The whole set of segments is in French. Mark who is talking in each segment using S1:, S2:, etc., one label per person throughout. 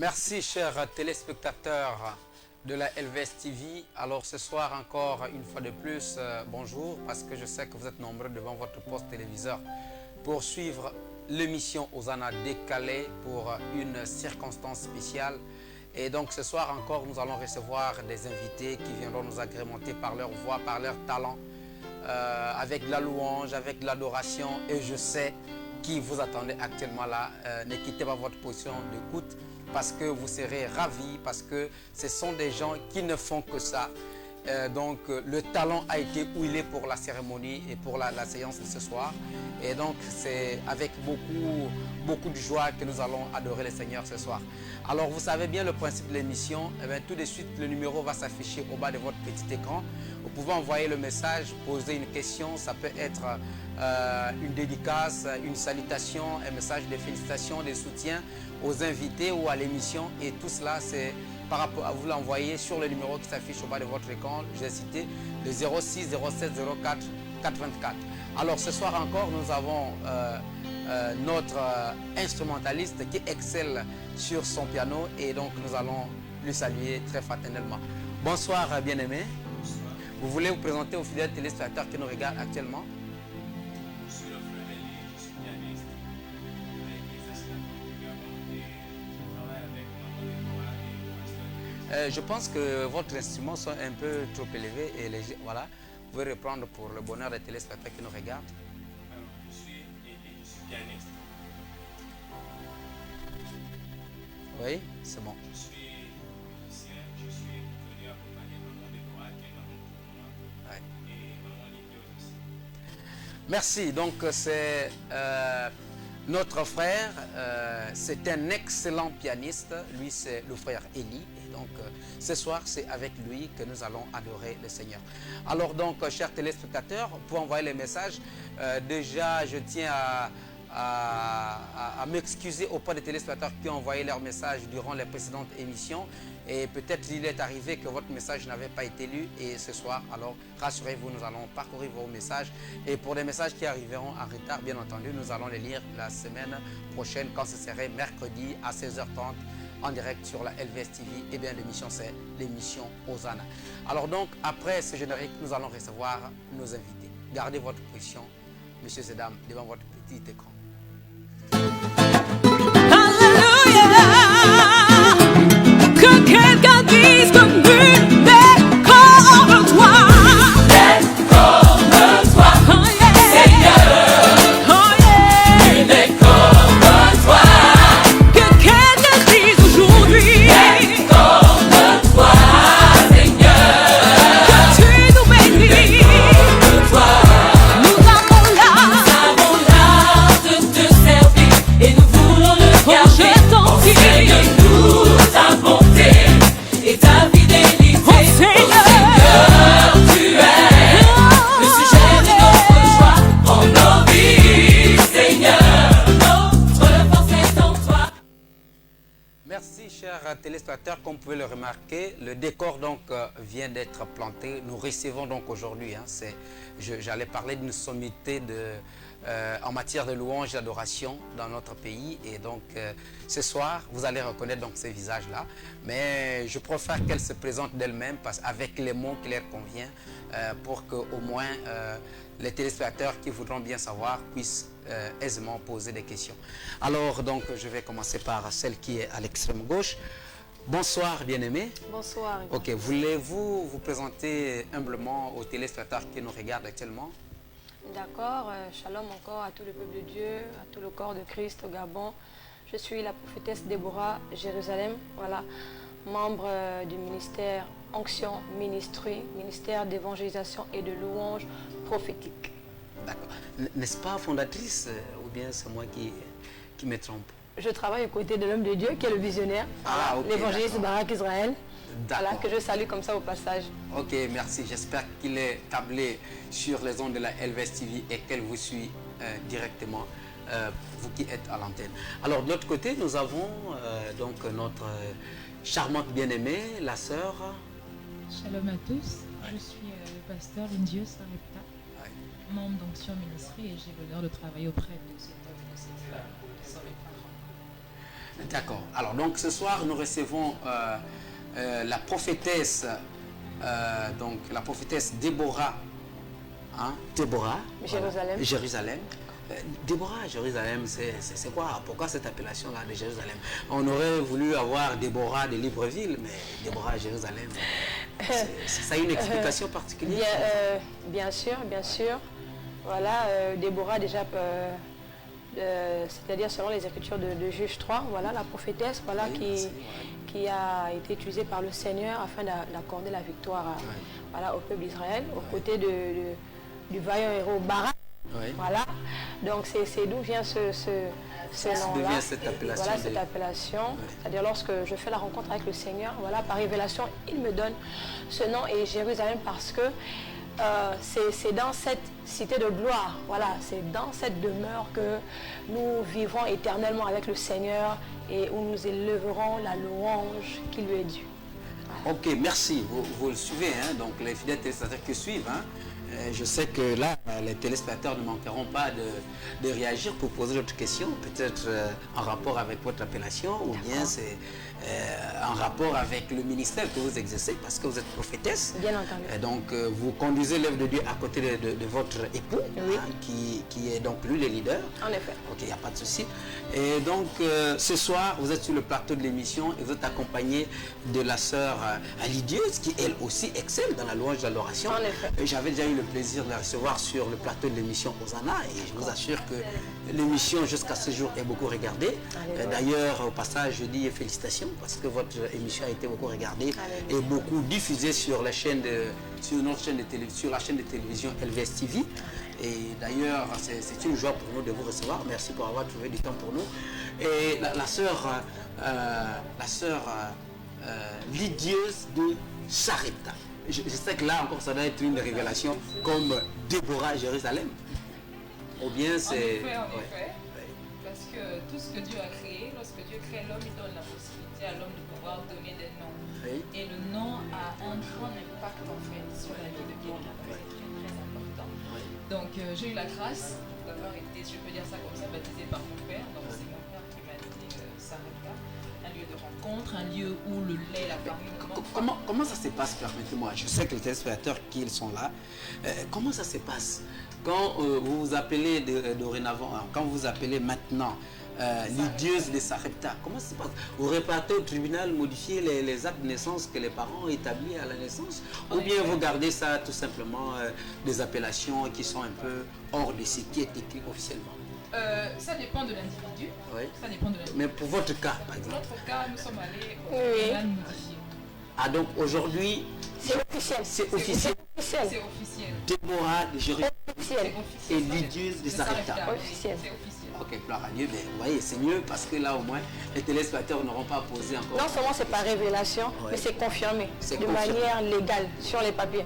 S1: Merci, chers téléspectateurs de la LVS TV. Alors, ce soir, encore une fois de plus, bonjour, parce que je sais que vous êtes nombreux devant votre poste téléviseur pour suivre l'émission Hosanna décalée pour une circonstance spéciale. Et donc, ce soir encore, nous allons recevoir des invités qui viendront nous agrémenter par leur voix, par leur talent, avec de la louange, avec de l'adoration. Et je sais qui vous attendez actuellement là. Ne quittez pas votre position d'écoute, parce que vous serez ravis, parce que ce sont des gens qui ne font que ça. Donc le talent a été huilé pour la cérémonie et pour la séance de ce soir. Et donc c'est avec beaucoup de joie que nous allons adorer le Seigneur ce soir. Alors vous savez bien le principe de l'émission. Tout de suite le numéro va s'afficher au bas de votre petit écran. Vous pouvez envoyer le message, poser une question. Ça peut être une dédicace, une salutation, un message de félicitations, de soutien aux invités ou à l'émission. Et tout cela, c'est par rapport à vous l'envoyer sur le numéro qui s'affiche au bas de votre écran. J'ai cité le 06 07 04 424. Alors ce soir encore, nous avons notre instrumentaliste qui excelle sur son piano et donc nous allons lui saluer très fraternellement. Bonsoir bien-aimé. Vous voulez vous présenter aux fidèles téléspectateurs qui nous regardent actuellement?
S2: Je suis le frère Elie, je suis pianiste avec les assistants du Gabon et je travaille avec Maman Déborah et Pasteur.
S1: Je pense que votre instrument sont un peu trop élevés et léger. Voilà. Vous pouvez reprendre pour le bonheur des téléspectateurs qui nous regardent.
S2: Alors, je suis Elie, je suis pianiste.
S1: Oui, c'est bon.
S2: Je suis musicien, je suis venu accompagner Maman Déborah qui est maman pour moi
S1: Ouais.
S2: et Maman Lydia aussi.
S1: Merci. Donc c'est notre frère, c'est un excellent pianiste. Lui, c'est le frère Elie. Et donc ce soir, c'est avec lui que nous allons adorer le Seigneur. Alors donc, chers téléspectateurs, pour envoyer les messages, déjà, je tiens à m'excuser auprès des téléspectateurs qui ont envoyé leurs messages durant les précédentes émissions. Et peut-être il est arrivé que votre message n'avait pas été lu. Et ce soir, alors rassurez-vous, nous allons parcourir vos messages. Et pour les messages qui arriveront en retard, bien entendu, nous allons les lire la semaine prochaine, quand ce serait mercredi à 16h30 en direct sur la LVS TV. Et bien l'émission, c'est l'émission Hosanna. Alors donc, après ce générique, nous allons recevoir nos invités. Gardez votre position, messieurs et dames, devant votre petit écran.
S3: Que quelqu'un dise comme lui, décore-toi. Décore-toi, oh yeah. Seigneur, oh yeah. Décore-toi. Que quelqu'un dise aujourd'hui, décore-toi, Seigneur. Que tu nous bénis, décore-toi. Nous avons l'art de te servir et nous voulons le garder. Enseigne-nous ta bonté et ta fidélité. Oh Seigneur, tu es le sujet de notre joie en nos vies, Seigneur. Notre force est en toi.
S1: Merci, chers téléspectateurs. Comme vous pouvez le remarquer, le décor donc vient d'être planté. Nous recevons donc aujourd'hui, j'allais parler d'une sommité en matière de louange et d'adoration dans notre pays. Et donc, ce soir, vous allez reconnaître donc ces visages-là. Mais je préfère qu'elles se présentent d'elles-mêmes avec les mots qui leur conviennent pour qu'au moins les téléspectateurs qui voudront bien savoir puissent aisément poser des questions. Alors, donc, je vais commencer par celle qui est à l'extrême gauche. Bonsoir, bien-aimé.
S4: Bonsoir.
S1: Ok, voulez-vous vous présenter humblement aux téléspectateurs qui nous regardent actuellement?
S4: D'accord. Shalom encore à tout le peuple de Dieu, à tout le corps de Christ au Gabon. Je suis la prophétesse Déborah, Jérusalem. Voilà, membre du ministère Onction Ministry, ministère d'évangélisation et de louange prophétique.
S1: D'accord. N'est-ce pas fondatrice ou bien c'est moi qui me trompe?
S4: Je travaille aux côtés de l'homme de Dieu qui est le visionnaire,
S1: Ah, ok,
S4: l'évangéliste
S1: d'accord.
S4: Barak Israël. Voilà,
S1: D'accord.
S4: que je salue comme ça au passage.
S1: Ok, merci. J'espère qu'il est tablé sur les ondes de la LVS TV et qu'elle vous suit directement, vous qui êtes à l'antenne. Alors, de l'autre côté, nous avons donc notre charmante bien-aimée, la sœur.
S5: Shalom à tous, je suis le pasteur Lindieu Sarepta, membre d'Onction Ministry et j'ai l'honneur de travailler auprès de cet homme et de cette femme qui sont mes parents.
S1: D'accord. Alors donc ce soir nous recevons la prophétesse, donc la prophétesse Déborah, hein, Déborah,
S4: Jérusalem.
S1: Jérusalem. Déborah, Jérusalem, c'est quoi? Pourquoi cette appellation-là de Jérusalem? On aurait voulu avoir Déborah de Libreville, mais Déborah, Jérusalem, ça a une explication particulière?
S4: Bien sûr, bien sûr. Voilà, Déborah déjà, c'est-à-dire selon les Écritures de Juge 3, voilà la prophétesse, voilà,
S1: Oui,
S4: qui,
S1: merci, ouais.
S4: qui a été utilisée par le Seigneur afin d'accorder la victoire voilà, au peuple d'Israël, aux côtés du vaillant héros Barak.
S1: Oui.
S4: Voilà, donc c'est d'où vient ce nom-là.
S1: vient cette appellation
S4: Voilà
S1: de-
S4: cette appellation.
S1: Oui.
S4: C'est-à-dire lorsque je fais la rencontre avec le Seigneur, voilà, par révélation, il me donne ce nom et Jérusalem parce que c'est dans cette cité de gloire, voilà, c'est dans cette demeure que nous vivons éternellement avec le Seigneur et où nous élèverons la louange qui lui est due.
S1: Ok, merci. Vous le suivez, hein, donc les fidèles téléspectateurs qui suivent. Hein. Je sais que là, les téléspectateurs ne manqueront pas de réagir pour poser d'autres questions, peut-être en rapport avec votre appellation ou bien c'est en rapport avec le ministère que vous exercez parce que vous êtes prophétesse.
S4: Bien entendu.
S1: Et donc vous conduisez l'œuvre de Dieu à côté de votre époux,
S4: Oui.
S1: hein, qui est donc lui le leader.
S4: En effet.
S1: Ok, il n'y a pas de souci. Et donc, ce soir, vous êtes sur le plateau de l'émission et vous êtes accompagné de la sœur Alidieuse, qui elle aussi excelle dans la louange de l'adoration.
S4: En effet.
S1: J'avais déjà eu le plaisir de la recevoir sur le plateau de l'émission Hosanna et je vous assure que l'émission jusqu'à ce jour est beaucoup regardée.
S4: Alléluia.
S1: D'ailleurs, au passage, je dis félicitations parce que votre émission a été beaucoup regardée
S4: Alléluia.
S1: et beaucoup diffusée sur la chaîne sur notre chaîne de télévision, sur la chaîne de télévision LVS TV. Et d'ailleurs, c'est une joie pour nous de vous recevoir. Merci pour avoir trouvé du temps pour nous. Et la sœur Lydieuse de Sarepta. Je sais que là encore, ça doit être une révélation comme Déborah Jérusalem. Ou bien
S5: En
S1: c'est...
S5: effet, en
S1: ouais.
S5: effet. Parce que tout ce que Dieu a créé, lorsque Dieu crée l'homme, il donne la possibilité à l'homme de pouvoir donner des noms.
S1: Oui.
S5: Et le nom a un grand impact en fait sur la vie de quelqu'un. C'est très très important.
S1: Oui.
S5: Donc j'ai eu la grâce d'avoir été, je peux dire ça comme ça, baptisé par mon père. Donc c'est mon père qui m'a dit Sarepta, un lieu de rencontre, un lieu où le lait, la farine, le manque.
S1: Comment ça se passe, permettez-moi? Je sais que les téléspectateurs qui sont là, comment ça se passe quand vous vous appelez dorénavant, quand vous vous appelez maintenant Lydieuse de Sarepta, comment ça se passe? Vous repartez au tribunal modifier les actes de naissance que les parents ont établis à la naissance? Ou bien vous gardez ça tout simplement des appellations qui sont un peu hors de ce qui est écrit officiellement?
S5: Ça dépend de l'individu.
S1: Oui.
S5: Ça dépend de l'individu.
S1: Mais pour votre cas, par
S5: Dans
S1: exemple.
S5: notre cas, nous sommes allés au
S4: Oui.
S5: tribunal modifié.
S1: Ah donc aujourd'hui,
S4: C'est officiel.
S1: c'est officiel.
S4: Officiel.
S5: C'est officiel.
S1: Déborah de Jérusalem.
S4: Officiel.
S5: C'est
S1: Et
S5: officiel.
S1: Lydieuse de Sarepta.
S4: Officiel.
S5: C'est officiel.
S1: Ok, gloire à Dieu, mais vous voyez, c'est mieux parce que là au moins, les téléspectateurs n'auront pas posé encore.
S4: Non seulement c'est par révélation,
S1: Ouais.
S4: mais c'est confirmé
S1: C'est
S4: de
S1: confirmé.
S4: manière légale sur les papiers.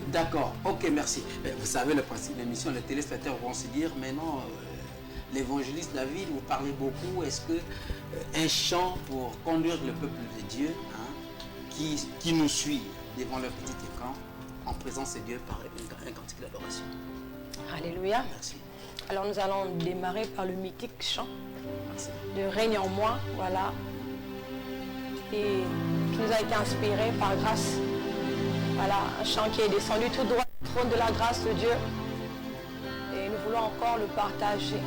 S1: D'accord, ok, merci. Mais vous savez le principe de l'émission, les téléspectateurs vont se dire, mais non, l'évangéliste David, vous parlez beaucoup, est-ce que un chant pour conduire le peuple de Dieu, hein, qui nous suit devant leur petit écran, en présence de Dieu par un cantique d'adoration?
S4: Alléluia.
S1: Merci.
S4: Alors nous allons démarrer par le mythique chant
S1: Merci.
S4: de Règne en moi, voilà, et qui nous a été inspiré par grâce. Voilà, un chant qui est descendu tout droit du trône de la grâce de Dieu. Et nous voulons encore le partager.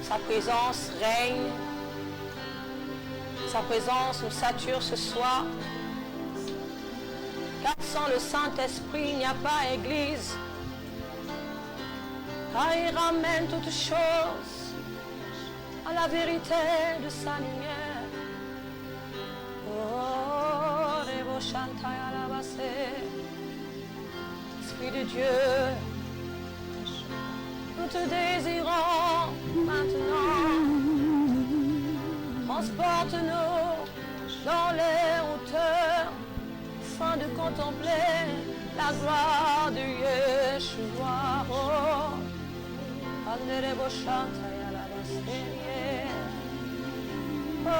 S4: Sa présence règne. Sa présence nous sature ce soir. Car sans le Saint-Esprit, il n'y a pas église. Car il ramène toutes choses à la vérité de sa lumière. Oh, Rebo Shantai Alabase. Esprit de Dieu, nous te désirons maintenant. Transporte-nous dans les hauteurs afin de contempler la gloire de Yeshua. Oh, Anderebo Shantai Alabase. Oh.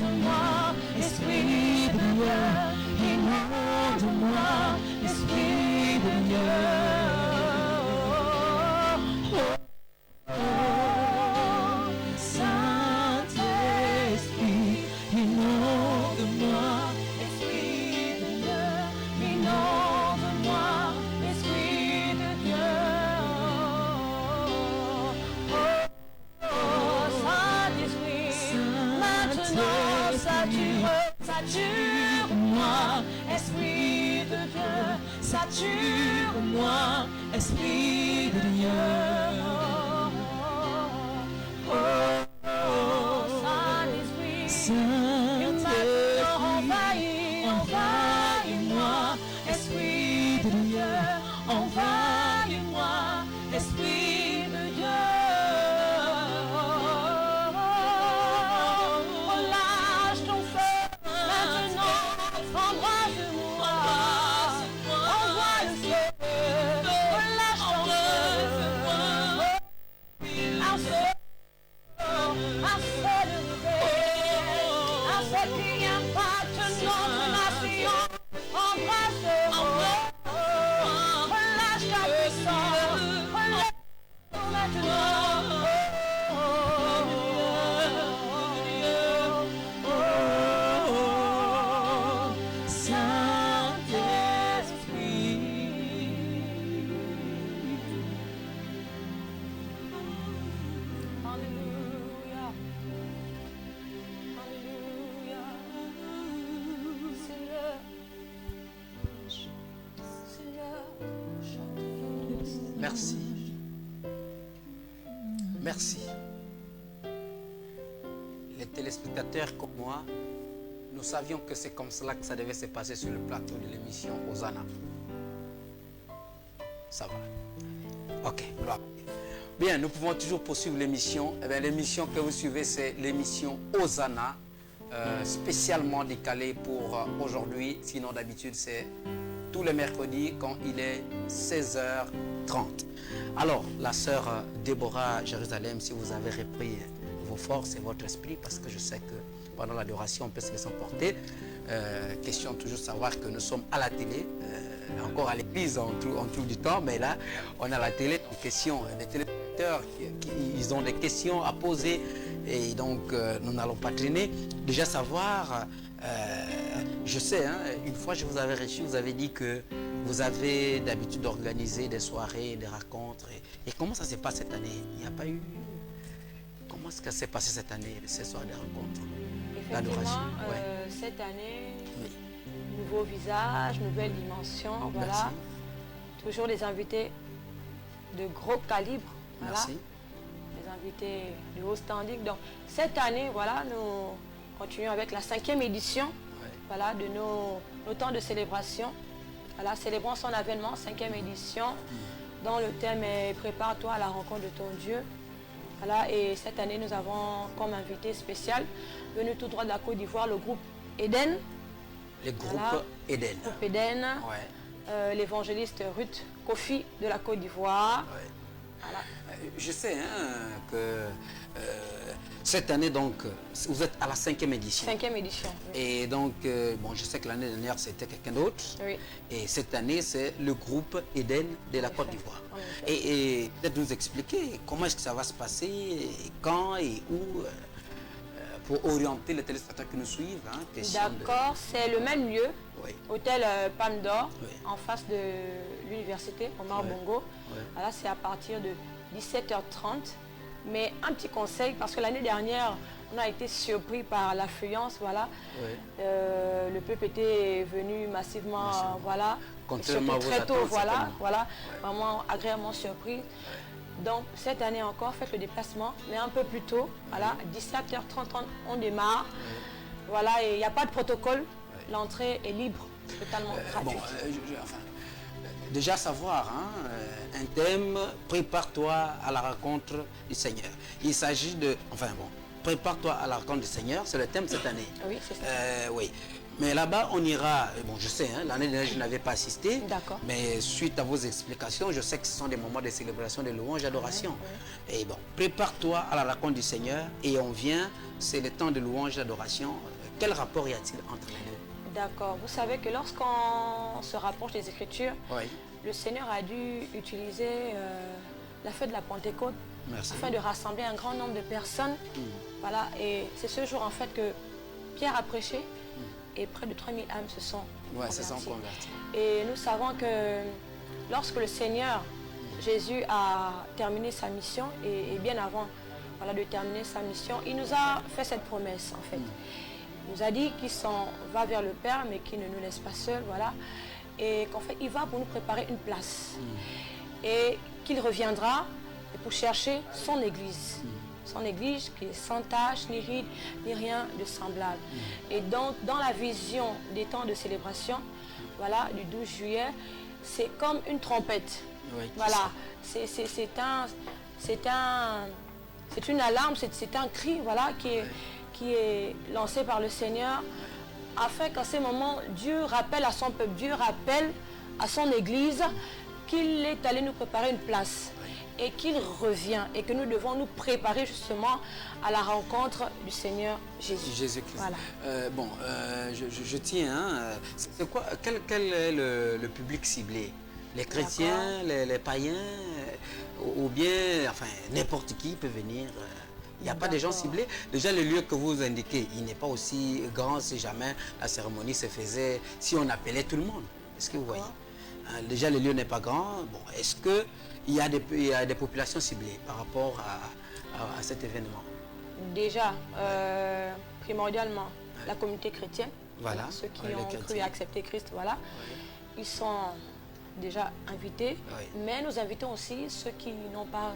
S3: Inonde-moi, Esprit de Dieu. Inonde-moi, Esprit de Dieu. Saint-Esprit, inonde-moi, Esprit de Dieu. Inonde-moi, Esprit de Dieu. Saint-Esprit, maintenant sature-moi, Esprit de Dieu, sature-moi, Esprit de Dieu. Saint-Esprit, maintenant envahis-moi, Esprit de Dieu, envahis-moi, Esprit de Dieu. Relâche ton feu, maintenant, embrase-moi, envoie le feu, relâche ton feu, un feu de réveil, un feu qui impacte notre nation, embrasse-moi, relâche ta puissance, relâche Alléluia. Alléluia. C'est le
S1: Merci. Merci. Les téléspectateurs comme moi, nous savions que c'est comme cela que ça devait se passer sur le plateau de l'émission Hosanna. Ça va. Ok, gloire. Bien, nous pouvons toujours poursuivre l'émission. Eh bien, l'émission que vous suivez, c'est l'émission Hosanna, spécialement décalée pour aujourd'hui. Sinon, d'habitude, c'est tous les mercredis quand il est 16h30. Alors, la sœur Déborah Jérusalem, si vous avez repris vos forces et votre esprit, parce que je sais que pendant l'adoration, on peut se laisser emporter. Question toujours de savoir que nous sommes à la télé, encore à l'église, on trouve du temps, mais là, on est à la télé, donc question, les téléspectateurs, ils ont des questions à poser, et donc nous n'allons pas traîner. Déjà savoir, je sais, hein, une fois je vous avais reçu, vous avez dit que vous avez d'habitude d'organiser des soirées, des rencontres, et comment ça s'est passé cette année? Il n'y a pas eu... Comment est-ce que ça s'est passé cette année, ces soirées de rencontres? L'adoration,
S4: cette année,
S1: oui.
S4: nouveau visage, nouvelle dimension, voilà.
S1: Merci.
S4: Toujours des invités de gros calibre, voilà.
S1: Merci.
S4: Des invités de haut standing. Donc cette année, voilà, nous continuons avec la 5e édition,
S1: Ouais.
S4: voilà, de nos temps de célébration. Voilà, célébrons son avènement, 5e édition, dont le thème est « Prépare-toi à la rencontre de ton Dieu ». Voilà, et cette année, nous avons comme invité spécial, venu tout droit de la Côte d'Ivoire, le groupe Eden.
S1: Le groupe
S4: Voilà.
S1: Eden.
S4: Le groupe Eden,
S1: Ouais.
S4: l'évangéliste Ruth Kofi de la Côte d'Ivoire.
S1: Ouais.
S4: Voilà.
S1: Je sais que cette année, donc, vous êtes à la 5e édition.
S4: 5e édition. Oui.
S1: Et donc, bon, je sais que l'année dernière, c'était quelqu'un d'autre.
S4: Oui.
S1: Et cette année, c'est le groupe Eden de la
S4: En
S1: Côte
S4: effet.
S1: d'Ivoire.
S4: En effet.
S1: Et peut-être nous expliquer comment est-ce que ça va se passer, et quand et où, pour orienter les téléspectateurs qui nous suivent. Hein, question de-
S4: D'accord, c'est le même lieu,
S1: Oui.
S4: hôtel Palme d'Or,
S1: Oui.
S4: en face de l'université Omar
S1: Ouais.
S4: Bongo.
S1: Ouais.
S4: Voilà, c'est à partir de 17h30. Mais un petit conseil, parce que l'année dernière, on a été surpris par l'affluence, voilà.
S1: Ouais.
S4: Le peuple était venu massivement,
S1: Massivement.
S4: voilà.
S1: Contrairement
S4: Surtout
S1: à vos
S4: très tôt,
S1: attentes,
S4: voilà,
S1: certainement.
S4: voilà, vraiment agréablement surpris. Donc cette année encore, faites le déplacement, mais un peu plus tôt, voilà, 17h30, on démarre. Voilà, et il n'y a pas de protocole, l'entrée est libre, totalement
S1: Bon,
S4: gratuite.
S1: déjà savoir, hein, un thème, prépare-toi à la rencontre du Seigneur. Il s'agit de, enfin bon, prépare-toi à la rencontre du Seigneur, c'est le thème cette année.
S4: Oui, c'est ça.
S1: Oui. Mais là-bas, on ira, bon, je sais, hein, l'année dernière, je n'avais pas assisté.
S4: D'accord.
S1: Mais suite à vos explications, je sais que ce sont des moments de célébration, de louange, d'adoration. Et bon, prépare-toi à la rencontre du Seigneur et on vient, c'est le temps de louange, d'adoration. Quel rapport y a-t-il entre les deux?
S4: D'accord. Vous savez que lorsqu'on se rapproche des Écritures,
S1: Oui.
S4: le Seigneur a dû utiliser la fête de la Pentecôte
S1: Merci.
S4: afin de rassembler un grand nombre de personnes. Voilà, et c'est ce jour en fait que Pierre a prêché et près de 3000 âmes se sont
S1: converties.
S4: Et nous savons que lorsque le Seigneur Jésus a terminé sa mission et bien avant voilà, de terminer sa mission, il nous a fait cette promesse en fait. Il nous a dit qu'il s'en va vers le Père mais qu'il ne nous laisse pas seuls, voilà. Et qu'en fait il va pour nous préparer une place. Et qu'il reviendra pour chercher son Église. Son Église qui est sans tache, ni ride, ni rien de semblable. Et donc, dans la vision des temps de célébration, voilà, du 12 juillet, c'est comme une trompette.
S1: Oui,
S4: Voilà, c'est une alarme, c'est un cri, voilà, qui est lancé par le Seigneur, afin qu'à ce moment, Dieu rappelle à son peuple, Dieu rappelle à son Église qu'il est allé nous préparer une place. Et qu'il revient et que nous devons nous préparer justement à la rencontre du Seigneur Jésus.
S1: Jésus-Christ.
S4: Voilà.
S1: Je tiens, hein, c'est quoi, quel est le public ciblé? Les chrétiens, les païens, ou bien, enfin, n'importe qui peut venir. Il n'y a pas de gens ciblés. Déjà, le lieu que vous indiquez, il n'est pas aussi grand si jamais la cérémonie se faisait, si on appelait tout le monde. Est-ce que vous voyez? Déjà, le lieu n'est pas grand. Bon, est-ce qu'il y a des populations ciblées par rapport à cet événement?
S4: Déjà, primordialement, la communauté chrétienne,
S1: voilà,
S4: ceux qui ont cru et accepté Christ, voilà, ils sont déjà invités, mais nous invitons aussi ceux qui n'ont pas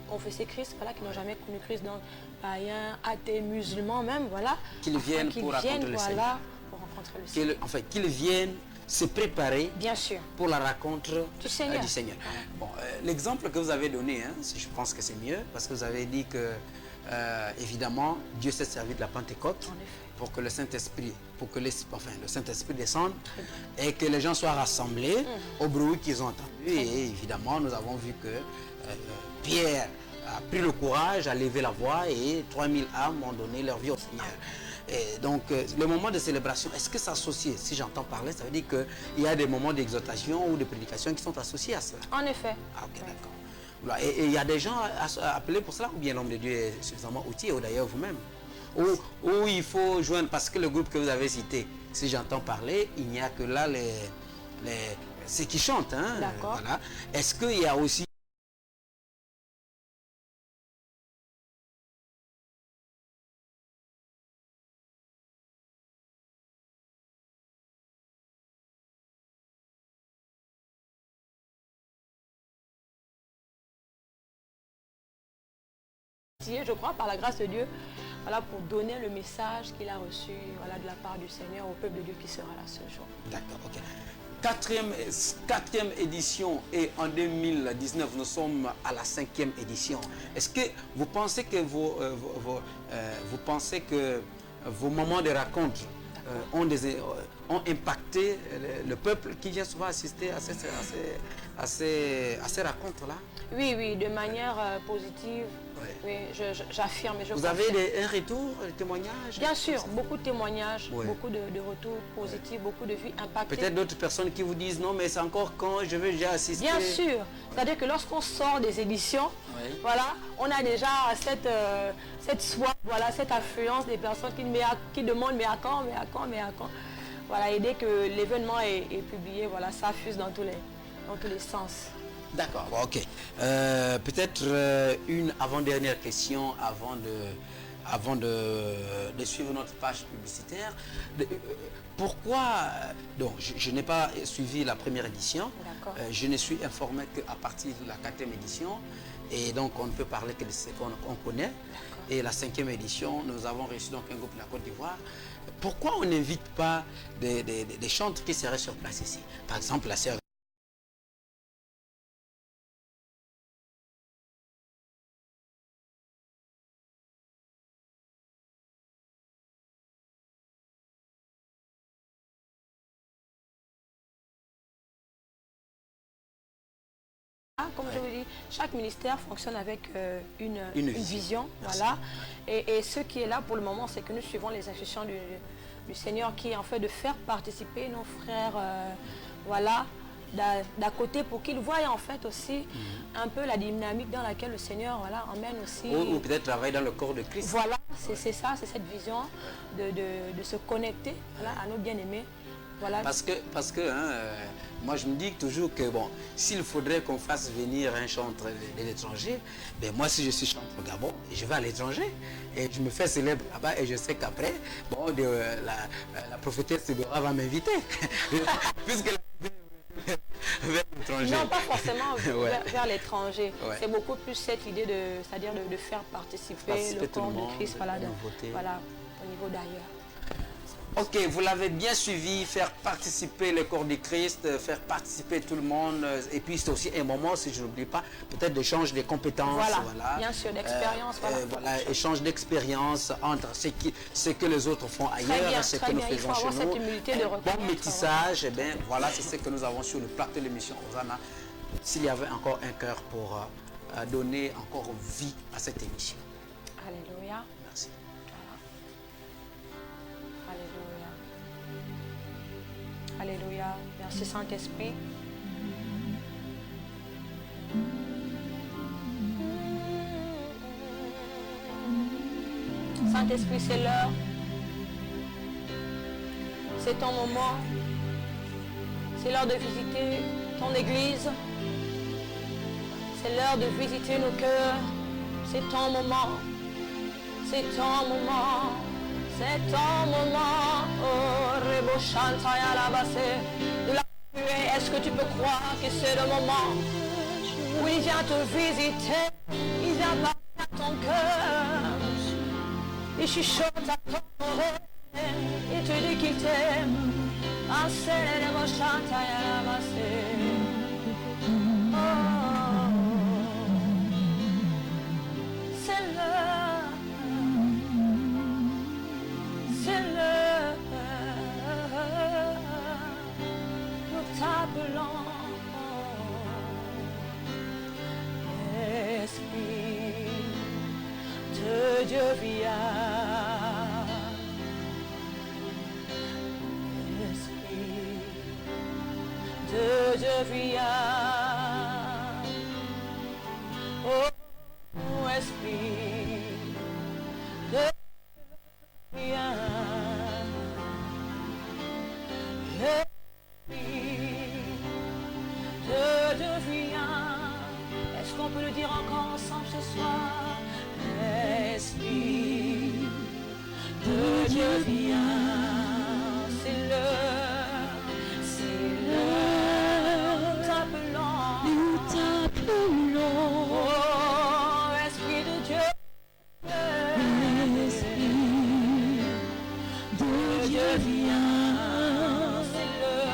S4: confessé Christ, voilà, qui n'ont jamais connu Christ, donc païens, athées, musulmans même, voilà,
S1: qu'ils viennent pour rencontrer le Seigneur. Enfin, qu'ils viennent se préparer,
S4: bien sûr,
S1: pour la rencontre
S4: du Seigneur.
S1: Bon, l'exemple que vous avez donné, hein, je pense que c'est mieux, parce que vous avez dit que, évidemment, Dieu s'est servi de la Pentecôte pour que le Saint-Esprit, le Saint-Esprit descende et que les gens soient rassemblés au bruit qu'ils ont entendu. Et évidemment, nous avons vu que Pierre a pris le courage, a levé la voix et 3000 âmes ont donné leur vie au Seigneur. Et donc, le moment de célébration, est-ce que c'est associé? Si j'entends parler, ça veut dire qu'il y a des moments d'exhortation ou de prédication qui sont associés à cela.
S4: En effet.
S1: Ah, ok, d'accord. Et il y a des gens appelés pour cela, ou bien l'homme de Dieu est suffisamment outillé, ou d'ailleurs vous-même? Ou il faut joindre, parce que le groupe que vous avez cité, si j'entends parler, il n'y a que là ceux qui chantent. Hein,
S4: d'accord.
S1: Voilà. Est-ce qu'il y a aussi...
S4: Je crois, par la grâce de Dieu, voilà, pour donner le message qu'il a reçu, voilà, de la part du Seigneur au peuple de Dieu qui sera là ce jour.
S1: D'accord, ok. Quatrième édition, et en 2019, nous sommes à la 5e édition. Est-ce que vous pensez que vos moments de rencontre ont impacté le peuple qui vient souvent assister à ces rencontres-là?
S4: Oui, de manière positive. Oui, j'affirme.
S1: Vous avez un retour, un témoignage?
S4: Bien sûr, beaucoup de témoignages, beaucoup de retours positifs, beaucoup de vies impactées.
S1: Peut-être d'autres personnes qui vous disent non, mais c'est encore quand je veux déjà assister.
S4: Bien sûr, c'est-à-dire que lorsqu'on sort des éditions, voilà, on a déjà cette soif, voilà, cette affluence des personnes qui demandent mais à quand. Voilà, et dès que l'événement est publié, voilà, ça fuse dans tous les sens.
S1: D'accord, ok. Peut-être une avant-dernière question avant de suivre notre page publicitaire. Pourquoi, donc je n'ai pas suivi la première édition, je ne suis informé qu'à partir de la 4e édition, et donc on ne peut parler que de ce qu'on connaît. Et la 5e édition, nous avons reçu donc un groupe de la Côte d'Ivoire. Pourquoi on n'invite pas des chantres qui seraient sur place ici? Par exemple, la sœur.
S4: Comme je vous dis, chaque ministère fonctionne avec une vision. Voilà. Et ce qui est là pour le moment, c'est que nous suivons les instructions du Seigneur qui est en fait de faire participer nos frères, voilà, d'à côté pour qu'ils voient en fait aussi un peu la dynamique dans laquelle le Seigneur, voilà, emmène aussi.
S1: Ou peut-être travailler dans le corps de Christ.
S4: Voilà, c'est ça, c'est cette vision de se connecter, voilà, à nos bien-aimés. Voilà.
S1: Parce que moi je me dis toujours que bon, s'il faudrait qu'on fasse venir un chantre de l'étranger, ben moi si je suis chantre au Gabon, je vais à l'étranger et je me fais célèbre là-bas et je sais qu'après, bon, la prophétesse Deborah va m'inviter. Puisque vers l'étranger.
S4: Non, pas forcément
S1: Ouais.
S4: vers l'étranger.
S1: Ouais.
S4: C'est beaucoup plus cette idée c'est-à-dire de faire participer le
S1: tout
S4: corps
S1: le monde,
S4: de Christ, voilà,
S1: la nouveauté.
S4: voilà, au niveau d'ailleurs.
S1: Ok, vous l'avez bien suivi, faire participer le corps du Christ, faire participer tout le monde. Et puis c'est aussi un moment, si je n'oublie pas, peut-être d'échange des compétences.
S4: Voilà, bien sûr, d'expérience.
S1: Voilà, échange d'expérience entre ce que les autres font ailleurs et ce que nous faisons chez nous.
S4: Il faut avoir cette humilité de reconnaître.
S1: Bon métissage, et bien voilà, c'est ce que nous avons sur le plateau de l'émission Hosanna. S'il y avait encore un cœur pour donner encore vie à cette émission.
S4: Alléluia.
S1: Merci.
S4: Alléluia. Alléluia. Merci Saint-Esprit. Saint-Esprit, c'est l'heure. C'est ton moment. C'est l'heure de visiter ton église. C'est l'heure de visiter nos cœurs. C'est ton moment. C'est ton moment. C'est ton moment. Oh, Rebo Shantaya Labase. De la tuer. Est-ce que tu peux croire que c'est le moment où il vient te visiter? Il vient parler à ton cœur. Il chuchote à ton oreille. Il te dit qu'il t'aime. Ah, c'est le Rebo Shantaya Labase. Esprit de Dieu vient. Esprit de Dieu vient. Oh, Esprit de Dieu vient. De Dieu vient. Est-ce qu'on peut le dire encore ensemble ce soir? Esprit de Dieu vient. C'est l'heure, nous t'appelons, oh, Esprit de Dieu. Esprit de Dieu vient. C'est l'heure.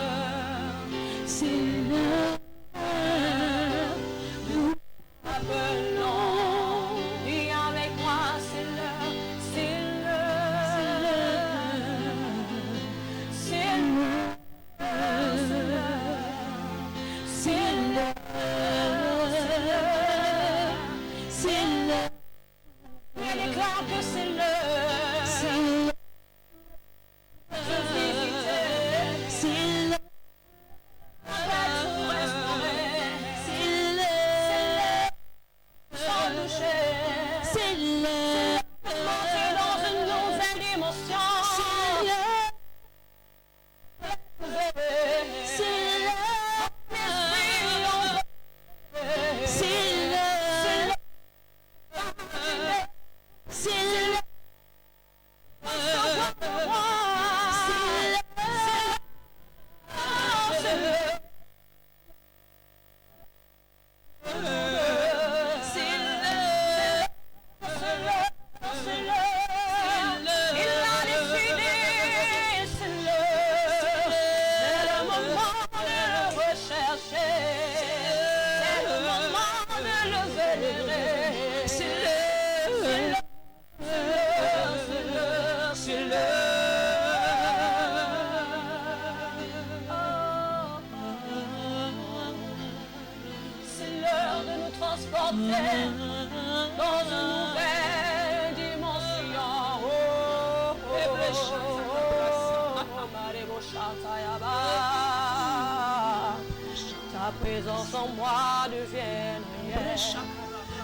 S4: présence en moi devienne réelle.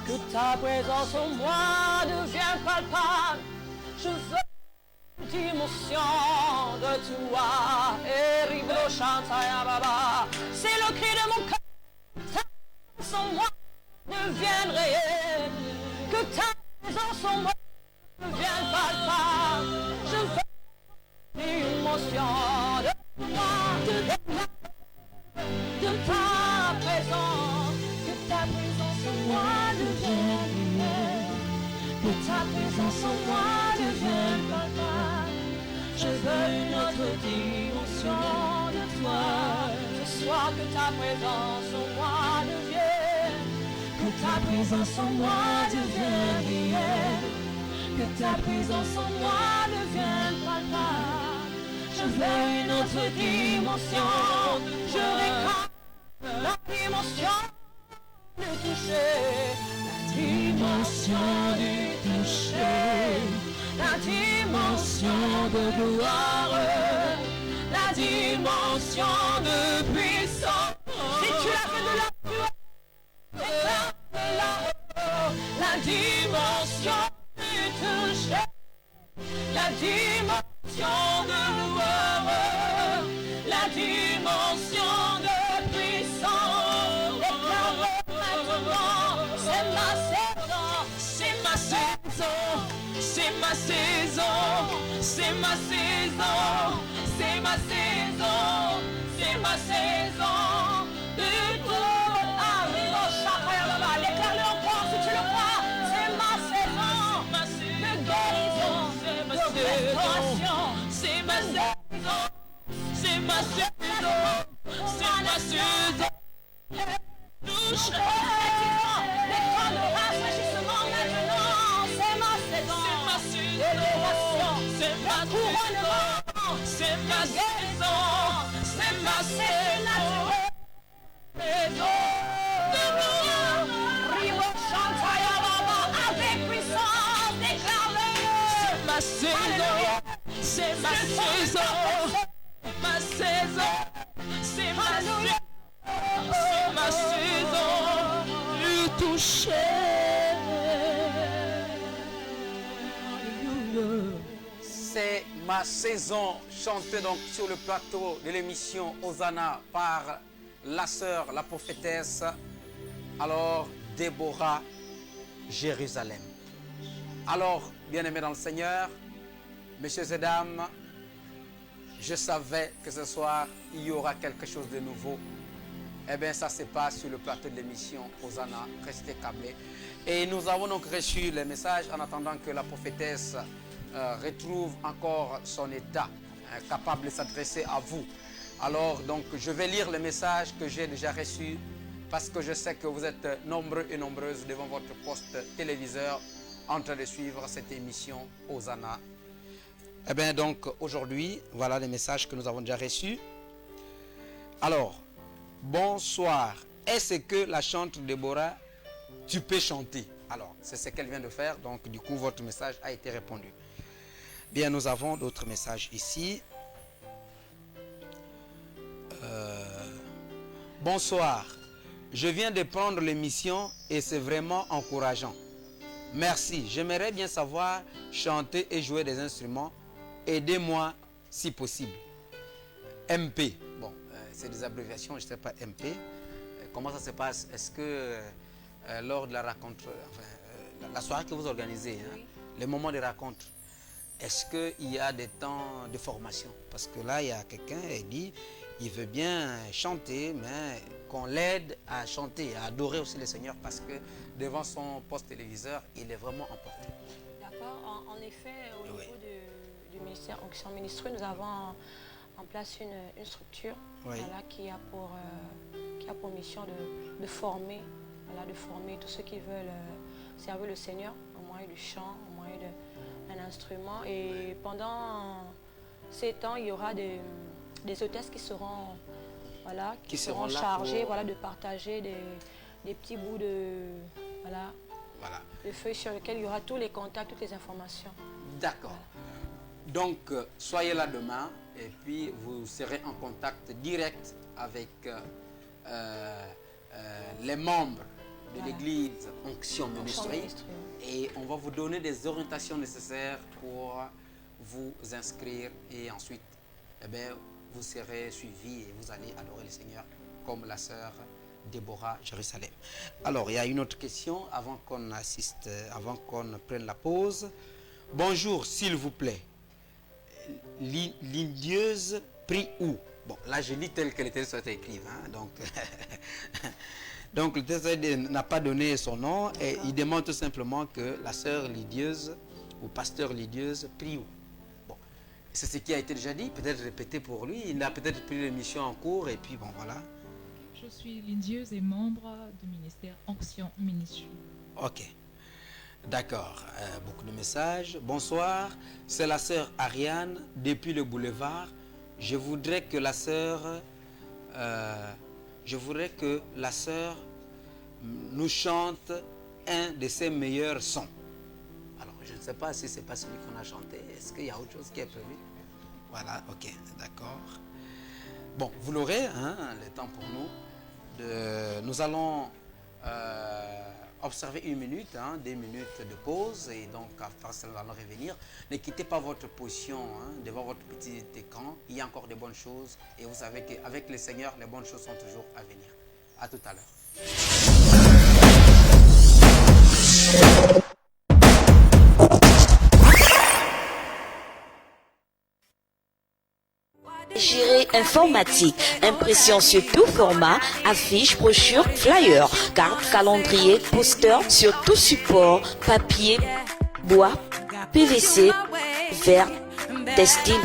S4: Que ta présence en moi devienne palpable. Je veux une dimension de toi. C'est le cri de mon cœur. Ta présence en moi devienne réelle. Que ta présence en moi devienne palpable. Je veux une dimension de toi. De ta présence. Que ta présence en moi devienne réelle. Que ta présence en moi devienne palpable. Je veux une autre dimension de toi. Ce soir que ta présence en moi devienne. Que ta présence en moi devienne réelle. Que ta présence en moi devienne palpable. Je veux une autre dimension. Je réclame la dimension du toucher. La dimension du toucher. La dimension de gloire. La dimension de puissance. Si tu as fait de la gloire, la dimension du toucher. La dimension de gloire. La dimension de puissance. Déclare maintenant, c'est ma saison. C'est ma saison. C'est ma saison, c'est ma saison, c'est ma saison, c'est ma saison de tout. Déclare-le encore si tu le crois. C'est ma saison de guérison, de restauration. C'est ma saison, c'est ma saison, c'est ma saison. Touche. Des temps de rafraîchissement maintenant. C'est ma saison. C'est ma couronnement, c'est ma saison, c'est ma saison, avec puissance, déclare-le. C'est ma saison, c'est ma saison, ma saison, c'est ma saison, c'est ma saison, du toucher.
S1: C'est ma saison, chantée donc sur le plateau de l'émission Hosanna par la sœur, la prophétesse, alors Déborah Jérusalem. Alors, bien-aimés dans le Seigneur, messieurs et dames, je savais que ce soir, il y aura quelque chose de nouveau. Eh bien, ça se passe sur le plateau de l'émission Hosanna, restez câblés. Et nous avons donc reçu les messages en attendant que la prophétesse retrouve encore son état, capable de s'adresser à vous. Alors, donc, je vais lire les messages que j'ai déjà reçus parce que je sais que vous êtes nombreux et nombreuses devant votre poste téléviseur en train de suivre cette émission Hosanna. Eh bien, donc, aujourd'hui, voilà les messages que nous avons déjà reçus. Alors, bonsoir. Est-ce que la chante Déborah, tu peux chanter? Alors, c'est ce qu'elle vient de faire. Donc, du coup, votre message a été répondu. Bien, nous avons d'autres messages ici. Bonsoir. Je viens de prendre l'émission et c'est vraiment encourageant. Merci. J'aimerais bien savoir chanter et jouer des instruments. Aidez-moi si possible. MP. Bon, c'est des abréviations, je ne sais pas MP. Comment ça se passe? Est-ce que lors de la rencontre, la soirée que vous organisez, hein, les moments de rencontre, est-ce qu'il y a des temps de formation? Parce que là, il y a quelqu'un qui dit il veut bien chanter, mais qu'on l'aide à chanter, à adorer aussi le Seigneur, parce que devant son poste téléviseur, il est vraiment emporté.
S4: D'accord. En effet, au niveau du ministère Onction Ministry, nous avons en place une structure voilà, qui a pour mission de former, voilà, de former tous ceux qui veulent servir le Seigneur au moyen du chant, au moyen d'un instrument. Et pendant ces temps, il y aura des hôtesses qui seront, voilà, qui seront chargées pour... voilà, de partager des petits bouts de, voilà, de feuilles sur lesquelles il y aura tous les contacts, toutes les informations.
S1: D'accord. Voilà. Donc, soyez là demain et puis vous serez en contact direct avec les membres de l'église Onction Ministry et on va vous donner des orientations nécessaires pour vous inscrire et ensuite vous serez suivis et vous allez adorer le Seigneur comme la sœur Déborah Jérusalem. Alors, il y a une autre question avant qu'on assiste, avant qu'on prenne la pause. Bonjour, s'il vous plaît. L'indieuse prie où? Bon, là, je lis tel que le texte est écrit. Hein, donc, le texte n'a pas donné son nom et il demande tout simplement que la sœur Lydieuse ou pasteur Lydieuse prie où? Bon, c'est ce qui a été déjà dit, peut-être répété pour lui. Il a peut-être pris l'émission en cours et puis bon, voilà.
S5: Je suis lindieuse et membre du ministère Onction Ministry.
S1: Ok. D'accord. Beaucoup de messages. Bonsoir. C'est la sœur Ariane depuis le boulevard. Je voudrais que la sœur nous chante un de ses meilleurs sons. Alors, je ne sais pas si c'est pas celui qu'on a chanté. Est-ce qu'il y a autre chose qui est prévu? Voilà. Ok. D'accord. Bon, vous l'aurez, hein, le temps pour nous. Nous allons observer 1 minute, 2 minutes de pause et donc après ça nous allons revenir. Ne quittez pas votre position devant votre petit écran, il y a encore de bonnes choses et vous savez qu'avec le Seigneur, les bonnes choses sont toujours à venir. À tout à l'heure.
S6: Gérée informatique, impression sur tout format, affiches, brochures, flyers, cartes, calendrier, posters sur tout support, papier, bois, PVC, verre, textile,